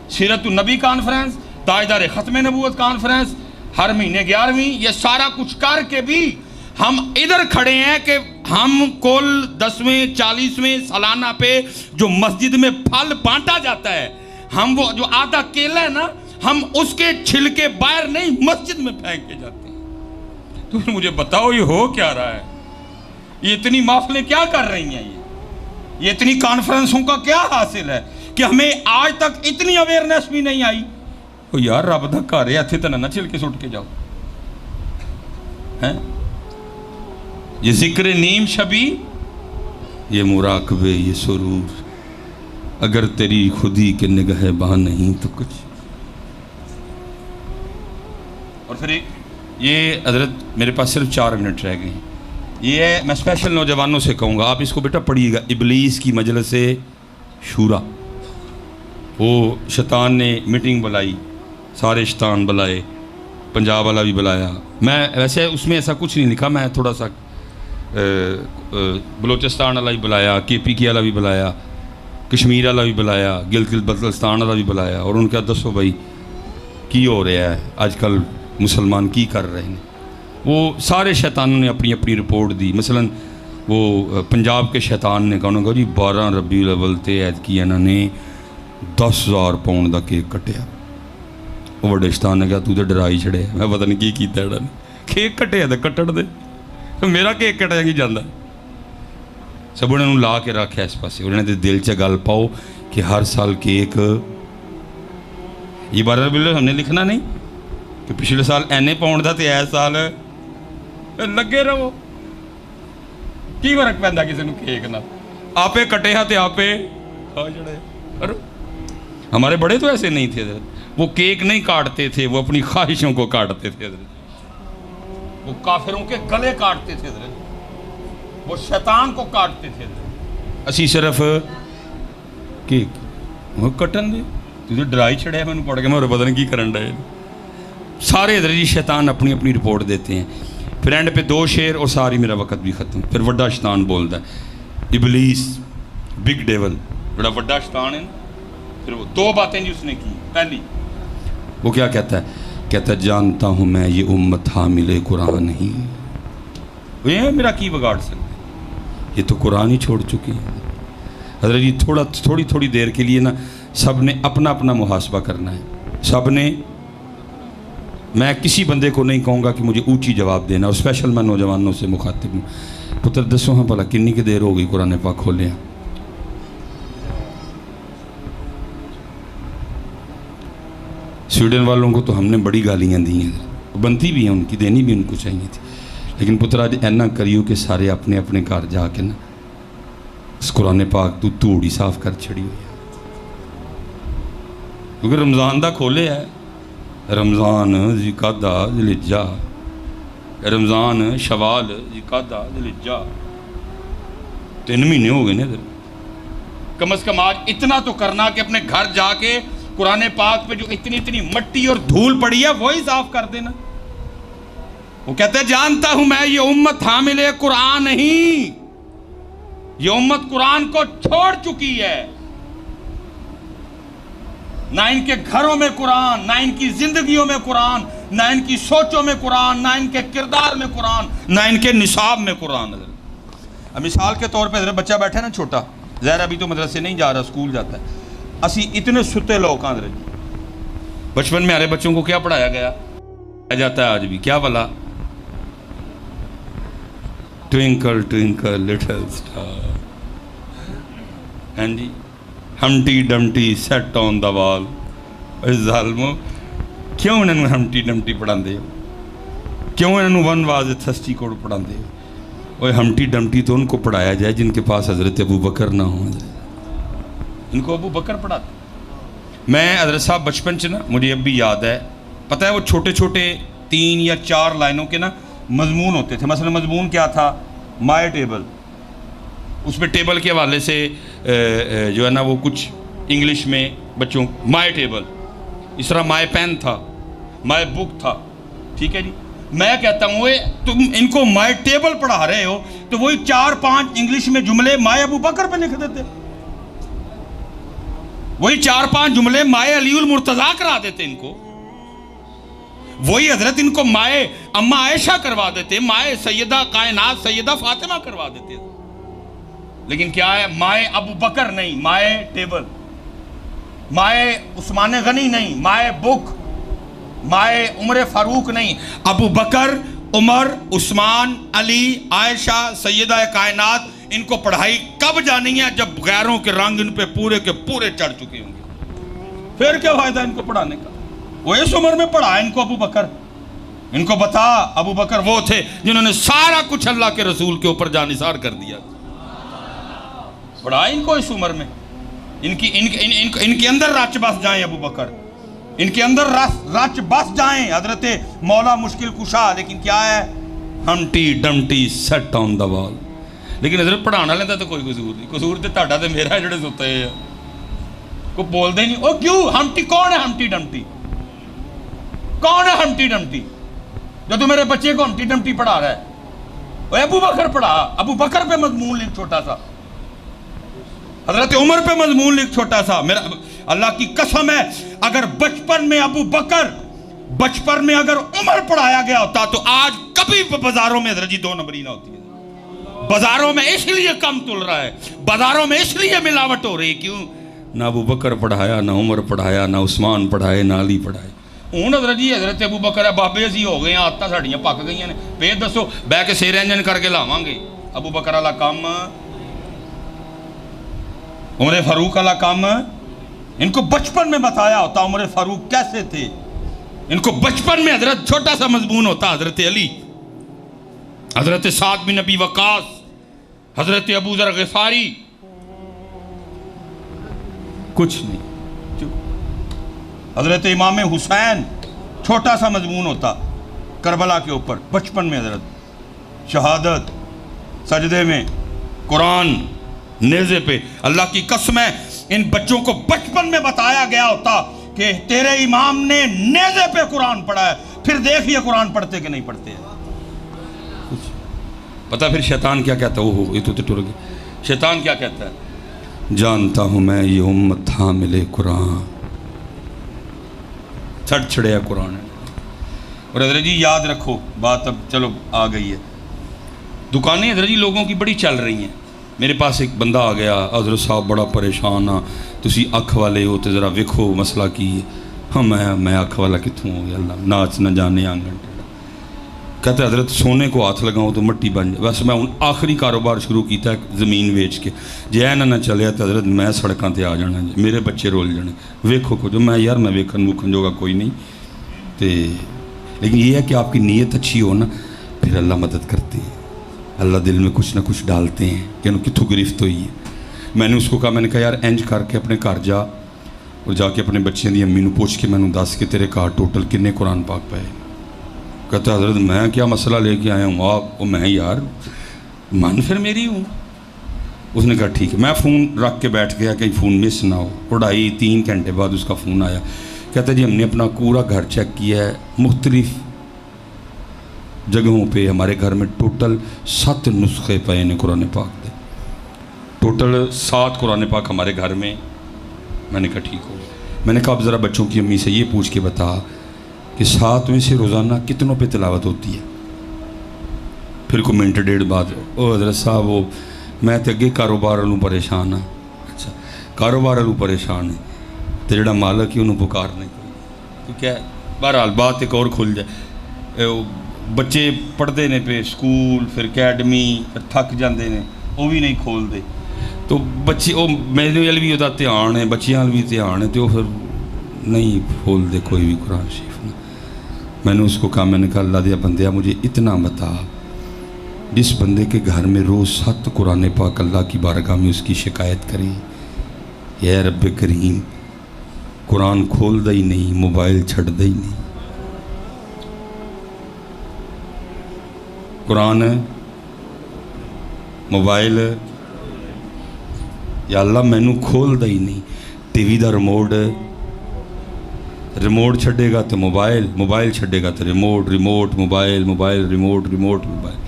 سیرت النبی کانفرنس، تاجدار ختم نبوت کانفرنس، ہر مہینے 11ویں، یہ سارا کچھ کر کے بھی ہم ادھر کھڑے ہیں کہ ہم کل 10ویں 40ویں سالانہ پہ جو مسجد میں پھل بانٹا جاتا ہے، ہم وہ جو آدھا کیلا ہے نا، ہم اس کے چھلکے باہر نہیں مسجد میں پھینک کے جاتے ہیں۔ تو مجھے بتاؤ یہ ہو کیا رہا ہے؟ یہ اتنی محفلیں کیا کر رہی ہیں؟ یہ اتنی کانفرنسوں کا کیا حاصل ہے کہ ہمیں آج تک اتنی اویئرنیس بھی نہیں آئی؟ او یار رب دا گھر ہے، اتھے تے نہ چھلکے سٹ کے جاؤ۔ یہ ذکر نیم شبی، یہ مراقبے، یہ سرور، اگر تیری خودی کے نگہ باں نہیں تو کچھ۔ اور پھر یہ حضرت میرے پاس صرف 4 منٹ رہ گئے ہیں، یہ ہے میں اسپیشل نوجوانوں سے کہوں گا، آپ اس کو بیٹا پڑھیے گا، ابلیس کی مجلس شورا۔ وہ شیطان نے میٹنگ بلائی، سارے شیطان بلائے، پنجاب والا بھی بلایا۔ میں ویسے اس میں ایسا کچھ نہیں لکھا، میں تھوڑا سا بلوچستان والا بھی بلایا، کے پی کے والا بھی بلایا، کشمیر والا بھی بلایا، گلگت بلتستان والا بھی بلایا، اور ان کا دسو بھائی کی ہو رہا ہے آج کل، مسلمان کی کر رہے ہیں؟ وہ سارے شیطانوں نے اپنی اپنی رپورٹ دی۔ مثلا وہ پنجاب کے شیطان نے کہا جی 12 ربیع الاول تے عید کی انہوں نے 10,000 پاؤنڈ دا کیک کٹیا۔ وہ بڑے شیطان نے کہا تو تے ڈرائی چھڑے، میں پتہ نہیں کی کیتا ہے، کیک کٹیا تے کٹڑ دے، میرا کیک کٹیا کی جاندہ۔ سب انہوں نے لا کے رکھا اس پاسے، انہوں نے دل چ گل پاؤ کہ ہر سال کیک، یہ 12 ربیع الاول ہم نے لکھنا نہیں کہ پچھلے سال اینے پاؤنڈ دا تے اس سال لگے رہو، کی فرق پہندا کسی نے کیک نہ، آپے کٹے ہاں تے آپے کھا جڑے۔ ہمارے بڑے تو ایسے نہیں تھے حضرت، وہ کیک نہیں کاٹتے تھے، وہ اپنی خواہشوں کو کاٹتے تھے حضرت، وہ کافروں کے گلے کاٹتے تھے حضرت، وہ شیطان کو کاٹتے تھے حضرت۔ اسی صرف کیک وہ کٹن دے، تجھے ڈرائی چھڑے میں نے پڑھ کے میں پتہ نہیں کی کرن ڈے۔ سارے حضرت جی شیطان اپنی اپنی رپورٹ دیتے ہیں، پھر اینڈ پہ 2 شعر اور ساری میرا وقت بھی ختم۔ پھر وڈا شیطان بولتا ہے، ابلیس بگ ڈیول، بڑا وڈا شیطان ہے نا۔ پھر وہ 2 باتیں جی اس نے کی، پہلی وہ کیا کہتا ہے؟ کہتا ہے جانتا ہوں میں یہ امت حامل قرآن نہیں، یہ میرا کی بگاڑ سکتے، یہ تو قرآن ہی چھوڑ چکی ہے۔ حضرت جی تھوڑی دیر کے لیے نا سب نے اپنا اپنا محاسبہ کرنا ہے، سب نے، میں کسی بندے کو نہیں کہوں گا کہ مجھے اونچی جواب دینا، اور اسپیشل میں نوجوانوں سے مخاطب ہوں۔ پتر دسو ہاں بھلا کنی کی دیر ہو گئی قرآن پاک کھولے ہیں؟ سویڈن والوں کو تو ہم نے بڑی گالیاں دی ہیں، بنتی بھی ہیں، ان کی دینی بھی ان کو چاہیے تھی، لیکن پتر آج اینا کریو کہ سارے اپنے اپنے گھر جا کے نا اس قرآن پاک تو توڑی صاف کر چھڑی ہوئی ہے، کیونکہ رمضان دا کھولے ہے، رمضان ذوالقعدہ ذوالحجہ، رمضان شوال ذوالقعدہ ذوالحجہ، 3 مہینے ہو گئے نا۔ کم از کم آج اتنا تو کرنا کہ اپنے گھر جا کے قرآن پاک پہ جو اتنی اتنی مٹی اور دھول پڑی ہے وہی صاف کر دینا. وہ کہتے ہیں جانتا ہوں میں یہ امت حامل قرآن نہیں, یہ امت قرآن کو چھوڑ چکی ہے. نہ ان کے گھروں میں قرآن, نہ ان کی زندگیوں میں قرآن, نہ ان کی سوچوں میں قرآن, نہ ان کے کردار میں قرآن, نہ ان کے نصاب میں قرآن. اب مثال کے طور پہ حضرت بچہ بیٹھا ہے نا چھوٹا, ظاہر ابھی تو مدرسے نہیں جا رہا, اسکول جاتا ہے. اسی اتنے ستے لوگ ہیں حضرت, بچپن میں ہمارے بچوں کو کیا پڑھایا گیا جاتا ہے آج بھی, کیا بلا ٹوئنکل ٹوئنکل لٹل اسٹار, ہاں جی, ہمٹی ڈمٹی سیٹ آن دا وال. ظالمو کیوں انہوں ہمٹی ڈمٹی پڑھا دے ہو, کیوں انہوں ون واز اے تھسٹی کوڈ پڑھا دے ہو. اور ہمٹی ڈمٹی تو ان کو پڑھایا جائے جن کے پاس حضرت ابو بکر نہ ہوں. ان کو ابو بکر پڑھاتے. میں حضرت صاحب بچپن سے نا, مجھے اب بھی یاد ہے, پتہ ہے وہ چھوٹے چھوٹے 3 یا 4 لائنوں کے نا مضمون ہوتے تھے. مثلا مضمون کیا تھا, مائی ٹیبل, اس پہ ٹیبل کے حوالے سے جو ہے نا وہ کچھ انگلش میں بچوں مائی ٹیبل, اس طرح مائی پین تھا, مائی بک تھا. ٹھیک ہے جی, میں کہتا ہوں تم ان کو مائی ٹیبل پڑھا رہے ہو تو وہی 4-5 انگلش میں جملے مائی ابو بکر پہ لکھ دیتے, وہی 4-5 جملے مائے علی المرتضیٰ کرا دیتے ان کو, وہی حضرت ان کو مائے اما عائشہ کروا دیتے, مائے سیدہ کائنات سیدہ فاطمہ کروا دیتے. لیکن کیا ہے, مائے ابو بکر نہیں, مائے ٹیبل, مائے عثمان غنی نہیں, مائے بک, مائے عمر فاروق نہیں, ابو بکر, عمر, عثمان, علی, عائشہ, سیدہ کائنات. ان کو پڑھائی کب جانی ہے, جب غیروں کے رنگ ان پہ پورے کے پورے چڑھ چکے ہوں گے. پھر کیا فائدہ ان کو پڑھانے کا. وہ اس عمر میں پڑھا ان کو ابو بکر. ان کو بتا ابو بکر وہ تھے جنہوں نے سارا کچھ اللہ کے رسول کے اوپر جانثار کر دیا. پڑھا ان کو اس عمر میں. ان کے اندر رچ بس جائیں ابو بکر, ان کے اندر رچ بس جائیں حضرت مولا مشکل کشا. لیکن کیا ہے, ہمٹی ڈمٹی سیٹ آن دا وال. لیکن حضرت پڑھانا لیتا تو کوئی قصور نہیں, قصور تو تہاڈا تے میرا جڑے ستے ہیں, کوئی بولتے ہی نہیں. او کیوں ہمٹی کون ہے, ہمٹی ڈمٹی کون ہے, ہمٹی ڈمٹی جو تو میرے بچے کو ہمٹی ڈمٹی پڑھا رہا ہے. او ابو بکر پڑھا, ابو بکر پہ مضمون لکھ چھوٹا سا, حضرت عمر پہ مضمون لکھ چھوٹا سا. میرا اللہ کی قسم ہے اگر بچپن میں ابو بکر, بچپن میں اگر عمر پڑھایا گیا ہوتا تو آج کبھی بازاروں میں حضرت جی 2 نمبری نہ ہوتی ہے. بازاروں میں اس لیے کم تل رہا ہے, بازاروں میں اس لیے ملاوٹ ہو رہی ہے. کیوں, نہ ابو بکر پڑھایا, نہ عمر پڑھایا, نہ عثمان پڑھائے, نہ علی پڑھائے. ہوں حضرت جی حضرت ابو بکر ہے, بابے اسی ہو گئے ہیں, آدتاں ساڈیاں پک گئی ہیں. پھر دسو بہ کے سیر انجن کر کے لاواں گے. ابو بکر والا کام, عمر فاروق والا کام. ان کو بچپن میں بتایا ہوتا عمر فاروق کیسے تھے, ان کو بچپن میں حضرت چھوٹا سا مضمون ہوتا حضرت علی, حضرت سعد بن ابی وقاص, حضرت ابو ذر غفاری. کچھ نہیں. حضرت امام حسین چھوٹا سا مضمون ہوتا کربلا کے اوپر بچپن میں, حضرت شہادت, سجدے میں قرآن, نیزے پہ. اللہ کی قسم ہے ان بچوں کو بچپن میں بتایا گیا ہوتا کہ تیرے امام نے نیزے پہ قرآن پڑھا ہے, پھر دیکھ یہ قرآن پڑھتے کہ نہیں پڑھتے. پتہ پھر شیطان کیا کہتا ہے, یہ تو ٹر گیا. شیطان کیا کہتا ہے, جانتا ہوں میں یہ امت حامل قرآن, چھڑ چھڑیا قرآن ہے. اور حضرت جی یاد رکھو بات, اب چلو آ گئی ہے, دکانیں حضرت جی لوگوں کی بڑی چل رہی ہیں. میرے پاس ایک بندہ آ گیا, حضرت صاحب بڑا پریشان ہاں, تسی اکھ والے ہو تو ذرا ویکھو مسئلہ کی ہے. ہاں میں اکھ والا کتوں ہو گیا, اللہ ناچ نہ جانے آنگن. کہتے حضرت سونے کو ہاتھ لگاؤں تو مٹی بن جائے. ویسے میں آخری کاروبار شروع کیتا ہے زمین ویچ کے, جی نہ چلیا تو حضرت میں سڑکاں تے آ جانا, میرے بچے رول جانے. ویکھو کو جو میں یار میں ویکھن ووکھن جوگا کوئی نہیں تے, لیکن یہ ہے کہ آپ کی نیت اچھی ہو نا, پھر اللہ مدد کرتے ہیں. اللہ دل میں کچھ نہ کچھ ڈالتے ہیں کہ انہوں کتوں گرفت ہوئی ہے. میں نے اس کو کہا, میں نے کہا یار انج کر کے اپنے گھر جا اور جا کے اپنے بچے دی امی نو پوچھ کے میں نے دس کہ تیرے گھر ٹوٹل کنے قرآن پاک پائے. کہتا حضرت میں کیا مسئلہ لے کے آیا ہوں, آپ میں یار من پھر میری ہوں, اس نے کہا ٹھیک ہے. میں فون رکھ کے بیٹھ گیا کہ فون مس نہ ہو. 2.5-3 گھنٹے بعد اس کا فون آیا, کہتا جی ہم نے اپنا پورا گھر چیک کیا ہے, مختلف جگہوں پہ ہمارے گھر میں ٹوٹل 7 نسخے پے ہیں قرآن پاک دے, ٹوٹل 7 قرآن پاک ہمارے گھر میں. میں نے کہا ٹھیک ہو. میں نے کہا اب ذرا بچوں کی امی سے یہ پوچھ کے بتا کہ 7 میں سے روزانہ کتنوں پہ تلاوت ہوتی ہے. پھر کو منٹ ڈیڑھ بعد او حضرت صاحب وہ میں تے اگے کاروبار والوں پریشان ہاں. اچھا کاروبار والوں پریشان ہے تو جڑا مالک ہے انہوں پکارنے کیونکہ بہرحال بات ایک اور کھل جائے. بچے پڑھتے ہیں پہ سکول پھر اکیڈمی پھر تھک جاندے نے وہ بھی نہیں کھول دے تو بچے وہ میرے وال بھی وہ دھیان ہے بچیاں بھی دھیان ہے تو پھر نہیں کھول دے کوئی بھی قرآن شریف نے. میں نے اس کو کہا, میں نے کہا اللہ دیا بندیا مجھے اتنا بتا جس بندے کے گھر میں روز 7 قرآن پاک اللہ کی بارگاہ میں اس کی شکایت کریں یا رب کریم قرآن کھول دا ہی نہیں, موبائل چھڑ دا ہی نہیں, قرآن موبائل یا اللہ مینوں کھول دا ہی نہیں. ٹی وی دا ریموٹ چھڑے گا تو موبائل چھڑے گا تو ریموٹ موبائل ریموٹ موبائل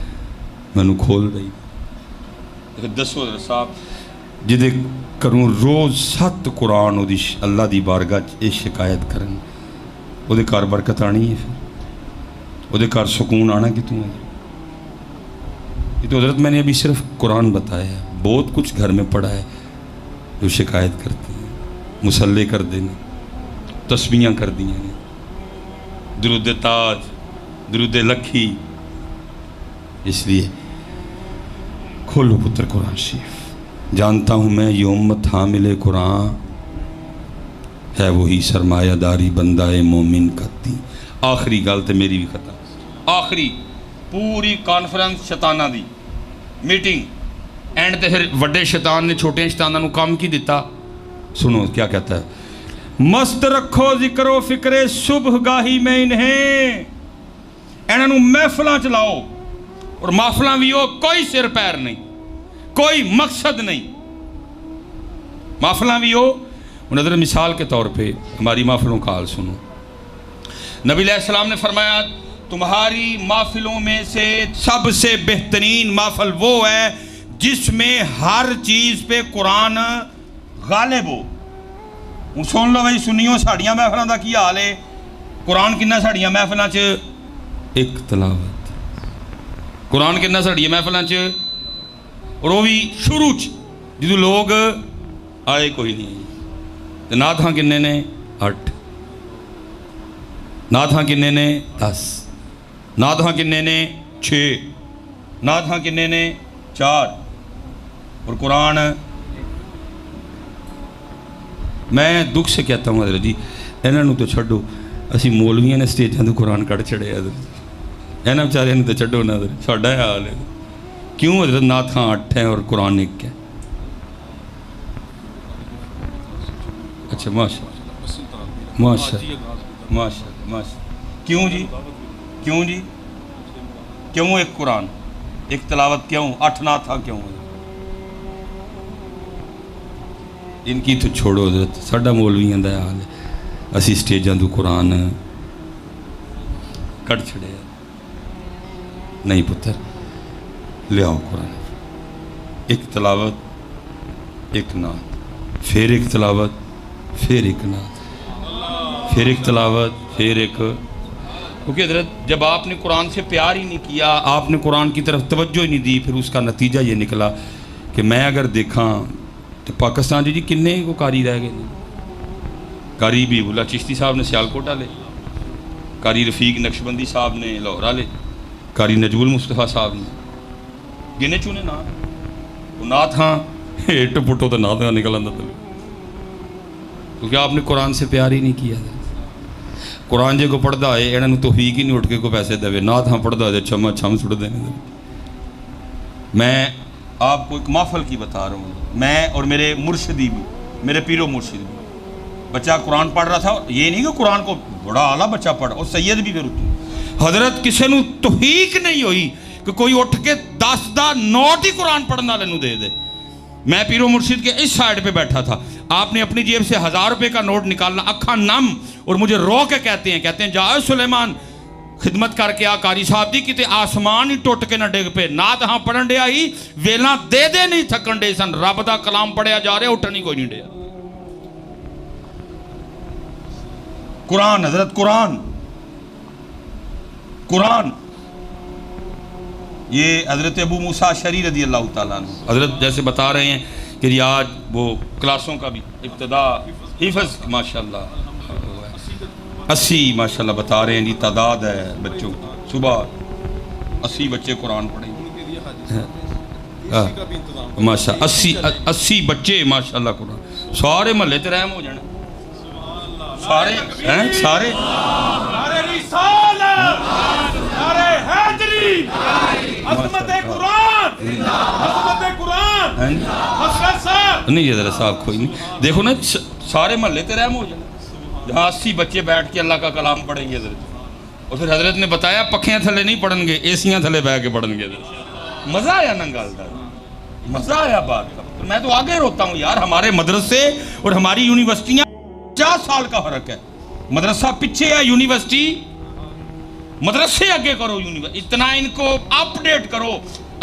مینوں کھول دا ہی. دسو صاحب جدے کروں روز 7 قرآن وہ اللہ دی بارگاہ یہ شکایت کرن وہ گھر برکت آنی ہے, پھر وہ گھر سکون آنا کتوں ہے. یہ تو حضرت میں نے ابھی صرف قرآن بتایا ہے, بہت کچھ گھر میں پڑھا ہے جو شکایت کرتے ہیں. مصلے کر دینے, تسبیحاں کر دی ہیں, درود تاج درود لکھی. اس لیے کھولو پتر قرآن شریف. جانتا ہوں میں یہ امت حامل قرآن ہے وہی سرمایہ داری بندہ مومن کا دین. آخری گل تے میری بھی ختم. آخری پوری کانفرنس شیطانہ دی میٹنگ اینڈ تے پھر وڈے شیطان نے چھوٹے شیطانہ نو کام کی دیتا. سنو کیا کہتا ہے, مست رکھو ذکر و فکر صبح گاہی میں انہیں انہوں محفلاں چلاؤ اور محفلاں بھی ہو کوئی سر پیر نہیں کوئی مقصد نہیں. محفلاں بھی ہو نظر مثال کے طور پہ ہماری محفلوں کا حال سنو. نبی علیہ السلام نے فرمایا تمہاری محفلوں میں سے سب سے بہترین محفل وہ ہے جس میں ہر چیز پہ قرآن غالب ہو. سن لو بھائی سنیو ساڑیاں محفلوں دا کی حال ہے. قرآن کنا ساڑیاں محفلوں چ ایک تلاوت, قرآن کنا ساڑیاں محفلوں چ اور وہ بھی شروع جدو لوگ آئے کوئی نہیں. نعتاں کنے نے 8, نعتاں کنے نے 10, نعتاں کنے نے 6, نعتاں کنے نے 4 اور قرآن. میں دکھ سے کہتا ہوں حضرت جی انہوں تو چھڈو, اسی مولویاں نے سٹیجاں تو قرآن کٹ چھڑے حضرت, انہاں بیچارے تو چھڈو نہ حضرت, ساڈا حال ہے. کیوں حضرت نعتاں 8 ہیں اور قرآن 1 ہے. اچھا ماشاء کیوں جی کیوں ایک قرآن ایک تلاوت کیوں 8 نعتاں کیوں. ان کی تو چھوڑو حضرت, ساڈا مولویاں دا حال ہے اسی سٹیجاں تو قرآن کٹ چھڑے. نہیں پتر لے آؤ قرآن, ایک تلاوت ایک نعت پھر ایک تلاوت پھر ایک نعت پھر ایک تلاوت پھر ایک. کیونکہ حضرت جب آپ نے قرآن سے پیار ہی نہیں کیا, آپ نے قرآن کی طرف توجہ ہی نہیں دی, پھر اس کا نتیجہ یہ نکلا کہ میں اگر دیکھاں تو پاکستان جی کنے کو قاری رہ گئے. قاری بھی اللہ چشتی صاحب نے سیالکوٹ والے, قاری رفیق نقشبندی صاحب نے لاہور والے, قاری نجم المصطفیٰ صاحب نے گنے چونے نعتاں ہٹ پٹو تو نعتاں نکل آتا تھا کیونکہ آپ نے قرآن سے پیار ہی نہیں کیا. قرآن جے کو پڑھتا ہے انہوں توفیق ہی نہیں اٹھ کے کو پیسے دے, نعتاں پڑھتا ہے چھما چھم سٹ دینے. میں آپ کو ایک محفل کی بتا رہا ہوں, میں اور میرے مرشدی بھی, میرے پیر و مرشد بھی, بچہ قرآن پڑھ رہا تھا. یہ نہیں کہ قرآن کو بڑا اعلیٰ بچہ پڑھ, اور سید بھی پھر حضرت کسی نو توفیق نہیں ہوئی کہ کوئی اٹھ کے 10 دا نوٹ ہی قرآن پڑھنا لینو دے دے. میں پیر و مرشد کے اس سائڈ پہ بیٹھا تھا، آپ نے اپنی جیب سے 1000 روپے کا نوٹ نکالنا، اکھاں نم، اور مجھے رو کے کہتے ہیں جا سلیمان خدمت کر کے آ قاری صاحب دی کتے آسمان ہی ٹوٹ کے نہ ڈگ پہ، نات ہاں پڑھن ڈیا ہی ویلاں دے نہیں تھکن ڈے سن، رب دا کلام پڑھیا جا رہے اٹھن ہی کوئی نہیں ڈیا۔ قرآن حضرت، قرآن یہ حضرت ابو موسیٰ اشعری رضی اللہ تعالیٰ عنہ، حضرت جیسے بتا رہے ہیں کہ یہ آج وہ کلاسوں کا بھی ابتدا حفظ ماشاءاللہ 80 ماشاءاللہ بتا رہے ہیں جی تعداد ہے بچوں، صبح 80 بچے قرآن پڑھیں گے ماشاء 80 بچے ماشاءاللہ قرآن، سارے محلے تے رحم ہو جانا، سارے سارے نہیں حضرت صاحب کوئی نہیں، دیکھو نا سارے محلے تے رحم ہو جانا، جہاں 80 بچے بیٹھ کے اللہ کا کلام پڑھیں گے حضرت، اور پھر حضرت نے بتایا پکھیاں تھلے نہیں پڑھن گے، ایسیاں تھلے بہ کے پڑھن گے حضرت۔ مزہ آیا ننگال دا، مزہ آیا بات کا۔ میں تو آگے روتا ہوں یار، ہمارے مدرسے اور ہماری یونیورسٹیاں 50 سال کا فرق ہے، مدرسہ پیچھے ہے، یونیورسٹی مدرسے آگے کرو، اتنا ان کو اپ ڈیٹ کرو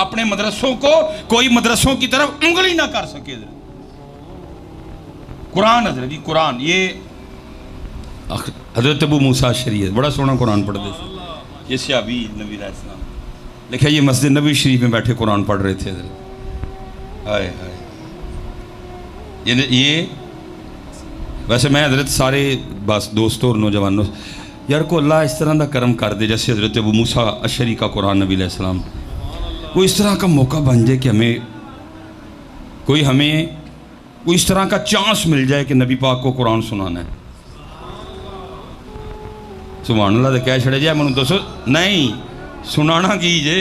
اپنے مدرسوں کو، کوئی مدرسوں کی طرف انگلی نہ کر سکے۔ قرآن حضرت جی قرآن، یہ حضرت ابو موسیٰ اشعری بڑا سونا قرآن پڑھتے تھے، یہ صحابی نبی علیہ السلام، دیکھا یہ مسجد نبی شریف میں بیٹھے قرآن پڑھ رہے تھے حضرت، آئے آئے یہ ویسے میں حضرت سارے بس دوستوں اور نوجوانوں یار کو اللہ اس طرح دا کرم کر دے جیسے حضرت ابو موسیٰ اشعری کا قرآن نبی علیہ السلام، وہ اس طرح کا موقع بن جائے کہ ہمیں کوئی اس طرح کا چانس مل جائے کہ نبی پاک کو قرآن سنانا ہے۔ سبحان اللہ دے کہہ چھڑے جائے منو دوستو نہیں سنانا کی جے،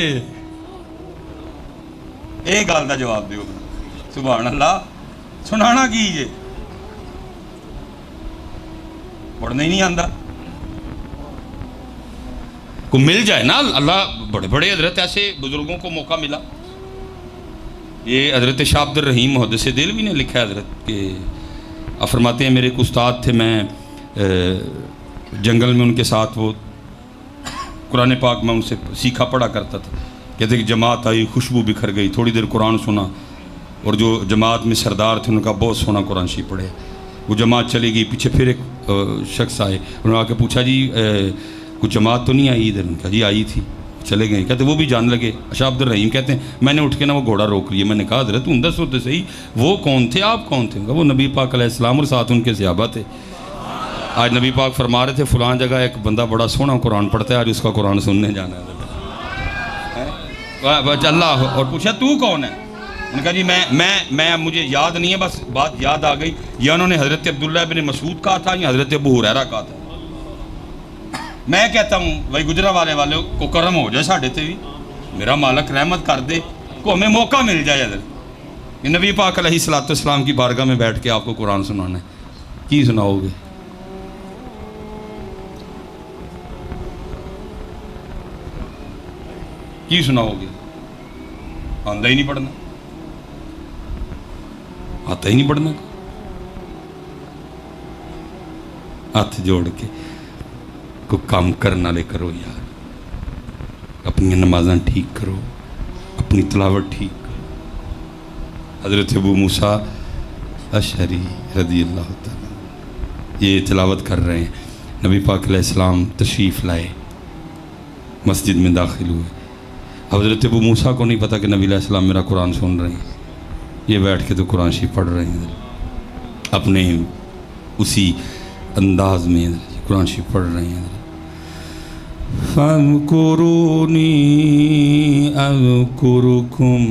ایک گال دا جواب دیو، سبحان اللہ سنانا کی جے، پڑھنا ہی نہیں آندہ کو مل جائے نا، اللہ بڑے بڑے حضرت ایسے بزرگوں کو موقع ملا۔ یہ حضرت شاہ عبد الرحیم محدث دہلوی نے لکھا ہے حضرت کہ آپ فرماتے ہیں میرے ایک استاد تھے، میں جنگل میں ان کے ساتھ وہ قرآن پاک میں ان سے سیکھا پڑھا کرتا تھا، کہتے کہ جماعت آئی خوشبو بکھر گئی، تھوڑی دیر قرآن سنا، اور جو جماعت میں سردار تھے ان کا بہت سونا قرآن شریف پڑھے، وہ جماعت چلی گئی، پیچھے پھر ایک شخص آئے، انہوں نے آ کے پوچھا جی کچھ جماعت تو نہیں آئی ادھر؟ ان کا جی آئی تھی، چلے گئے، کہتے وہ بھی جان لگے۔ شاہ عبد الرحیم کہتے ہیں میں نے اٹھ کے نا وہ گھوڑا روک لیا، میں نے کہا حضرت تم دس ہوتے صحیح وہ کون تھے، آپ کون تھے؟ وہ نبی پاک علیہ السلام اور ساتھ ان کے صحابہ تھے۔ آج نبی پاک فرما رہے تھے فلان جگہ ایک بندہ بڑا سونا قرآن پڑھتا ہے، آج اس کا قرآن سننے جانا ہے اللہ، اور پوچھا تو کون ہے؟ انہوں نے کہا جی میں مجھے یاد نہیں ہے، بس بات یاد آ گئی، یا انہوں نے حضرت عبداللہ بن مسعود کہا تھا یا حضرت ابو ہریرہ کہا تھا۔ میں کہتا ہوں بھائی گجرا والوں کو کرم ہو جائے ساڑھے تے بھی، میرا مالک رحمت کر دے کو ہمیں موقع مل جائے حضرت، نبی پاک علیہ السلام کی بارگاہ میں بیٹھ کے آپ کو قرآن سنانا ہے، کی سناؤ گے؟ کی سناؤ گے؟ آندہ ہی نہیں پڑھنا، آتا ہی نہیں پڑھنا، ہاتھ جوڑ کے کو کام کرنا لے کرو یار، اپنی نمازاں ٹھیک کرو، اپنی تلاوت ٹھیک کرو۔ حضرت ابو موسیٰ اشعری رضی اللہ تعالیٰ یہ تلاوت کر رہے ہیں، نبی پاک علیہ السلام تشریف لائے، مسجد میں داخل ہوئے، حضرت ابو موسیٰ کو نہیں پتا کہ نبی علیہ السلام میرا قرآن سن رہے ہیں، یہ بیٹھ کے تو قرآن شریف پڑھ رہے ہیں، اپنے اسی انداز میں قرآن شریف پڑھ رہے ہیں۔ فَاذْكُرُونِي أَذْكُرُكُمْ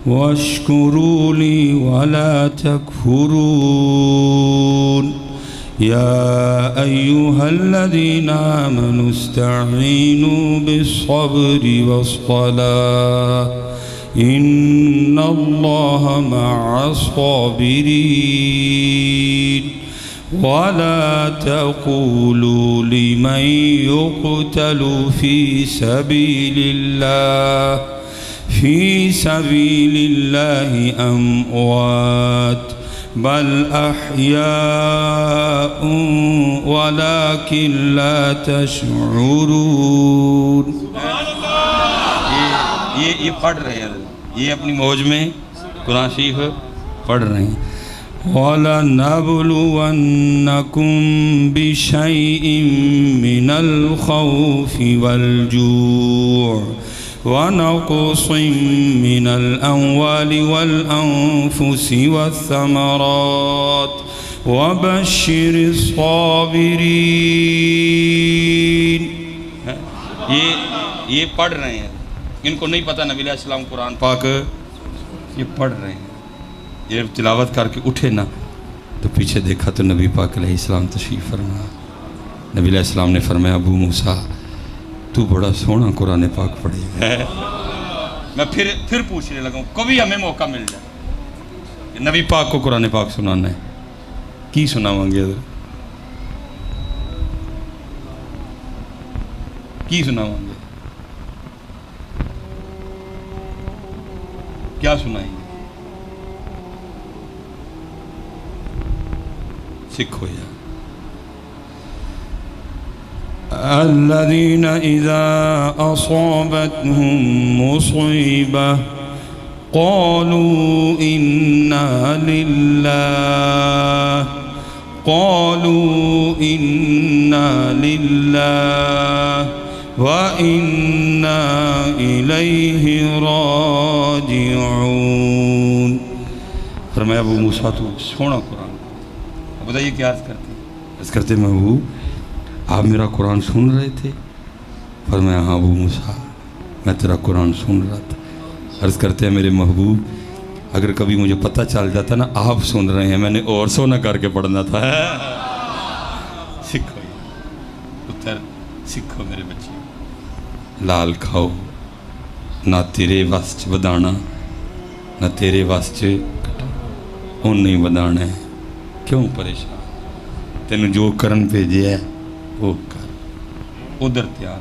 وَاشْكُرُوا لِي وَلَا تَكْفُرُونَ يَا أَيُّهَا الَّذِينَ آمَنُوا اسْتَعِينُوا بِالصَّبْرِ وَالصَّلَاةِ إِنَّ اللَّهَ مَعَ الصَّابِرِينَ وَلَا تَقُولُوا لِمَنْ يُقْتَلُ فِي سَبِيلِ اللَّهِ فی سبیل اللہ اموات بل احیاء ولکن لا تشعرون. یہ پڑھ رہے ہیں، یہ اپنی موج میں قرآن شریف پڑھ رہے ہیں. وَلَنَبْلُوَنَّكُمْ بِشَيْءٍ مِّنَ الْخَوْفِ وَالْجُوعِ وَنَقْصٍ مِّنَ الْأَمْوَالِ وَالْأَنفُسِ وَالثَّمَرَاتِ وَبَشِّرِ الصَّابِرِينَ. یہ پڑھ رہے ہیں، ان کو نہیں پتہ نبی علیہ السلام قرآن پاک یہ پڑھ رہے ہیں. یہ تلاوت کر کے اٹھے نا تو پیچھے دیکھا تو نبی پاک علیہ السلام تشریف فرما. نبی علیہ السلام نے فرمایا ابو موسیٰ تو بڑا سونا قرآن پاک پڑھے ہے. میں پھر پوچھنے لگا ہوں کبھی ہمیں موقع مل جائے کہ نبی پاک کو قرآن پاک سنانا ہے کی سناواں گے حضرت؟ کی سناواں گے؟ کیا سنائیں گے؟ سکھو یا الذین اذا اصابتهم مصیبہ قالوا انا للہ وَإِنَّا إِلَيْهِ رَاجِعُونَ. فرمایا ابو موسیٰ تو سونا قرآن. اب بتائیے کیا عرض کرتے ہیں؟ عرض کرتے ہیں محبوب آپ میرا قرآن سن رہے تھے؟ فرمایا ہاں ابو موسیٰ میں تیرا قرآن سن رہا تھا. عرض کرتے ہیں میرے محبوب اگر کبھی مجھے پتہ چل جاتا نا آپ سن رہے ہیں میں نے اور سونا کر کے پڑھنا تھا. سکھو پتر سکھو میرے بچے. لال کھاؤ نہ تیرے واسطے بدانا نہ تیرے واسطے کٹا ان نہیں بدانا ہے. کیوں پریشان؟ تینوں جو کرن بھیجے ہے وہ کر. ادھر تیار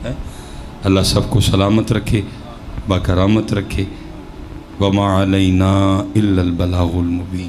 ہے. اللہ سب کو سلامت رکھے باکرامت رکھے. وما علینا الا البلاغ المبین.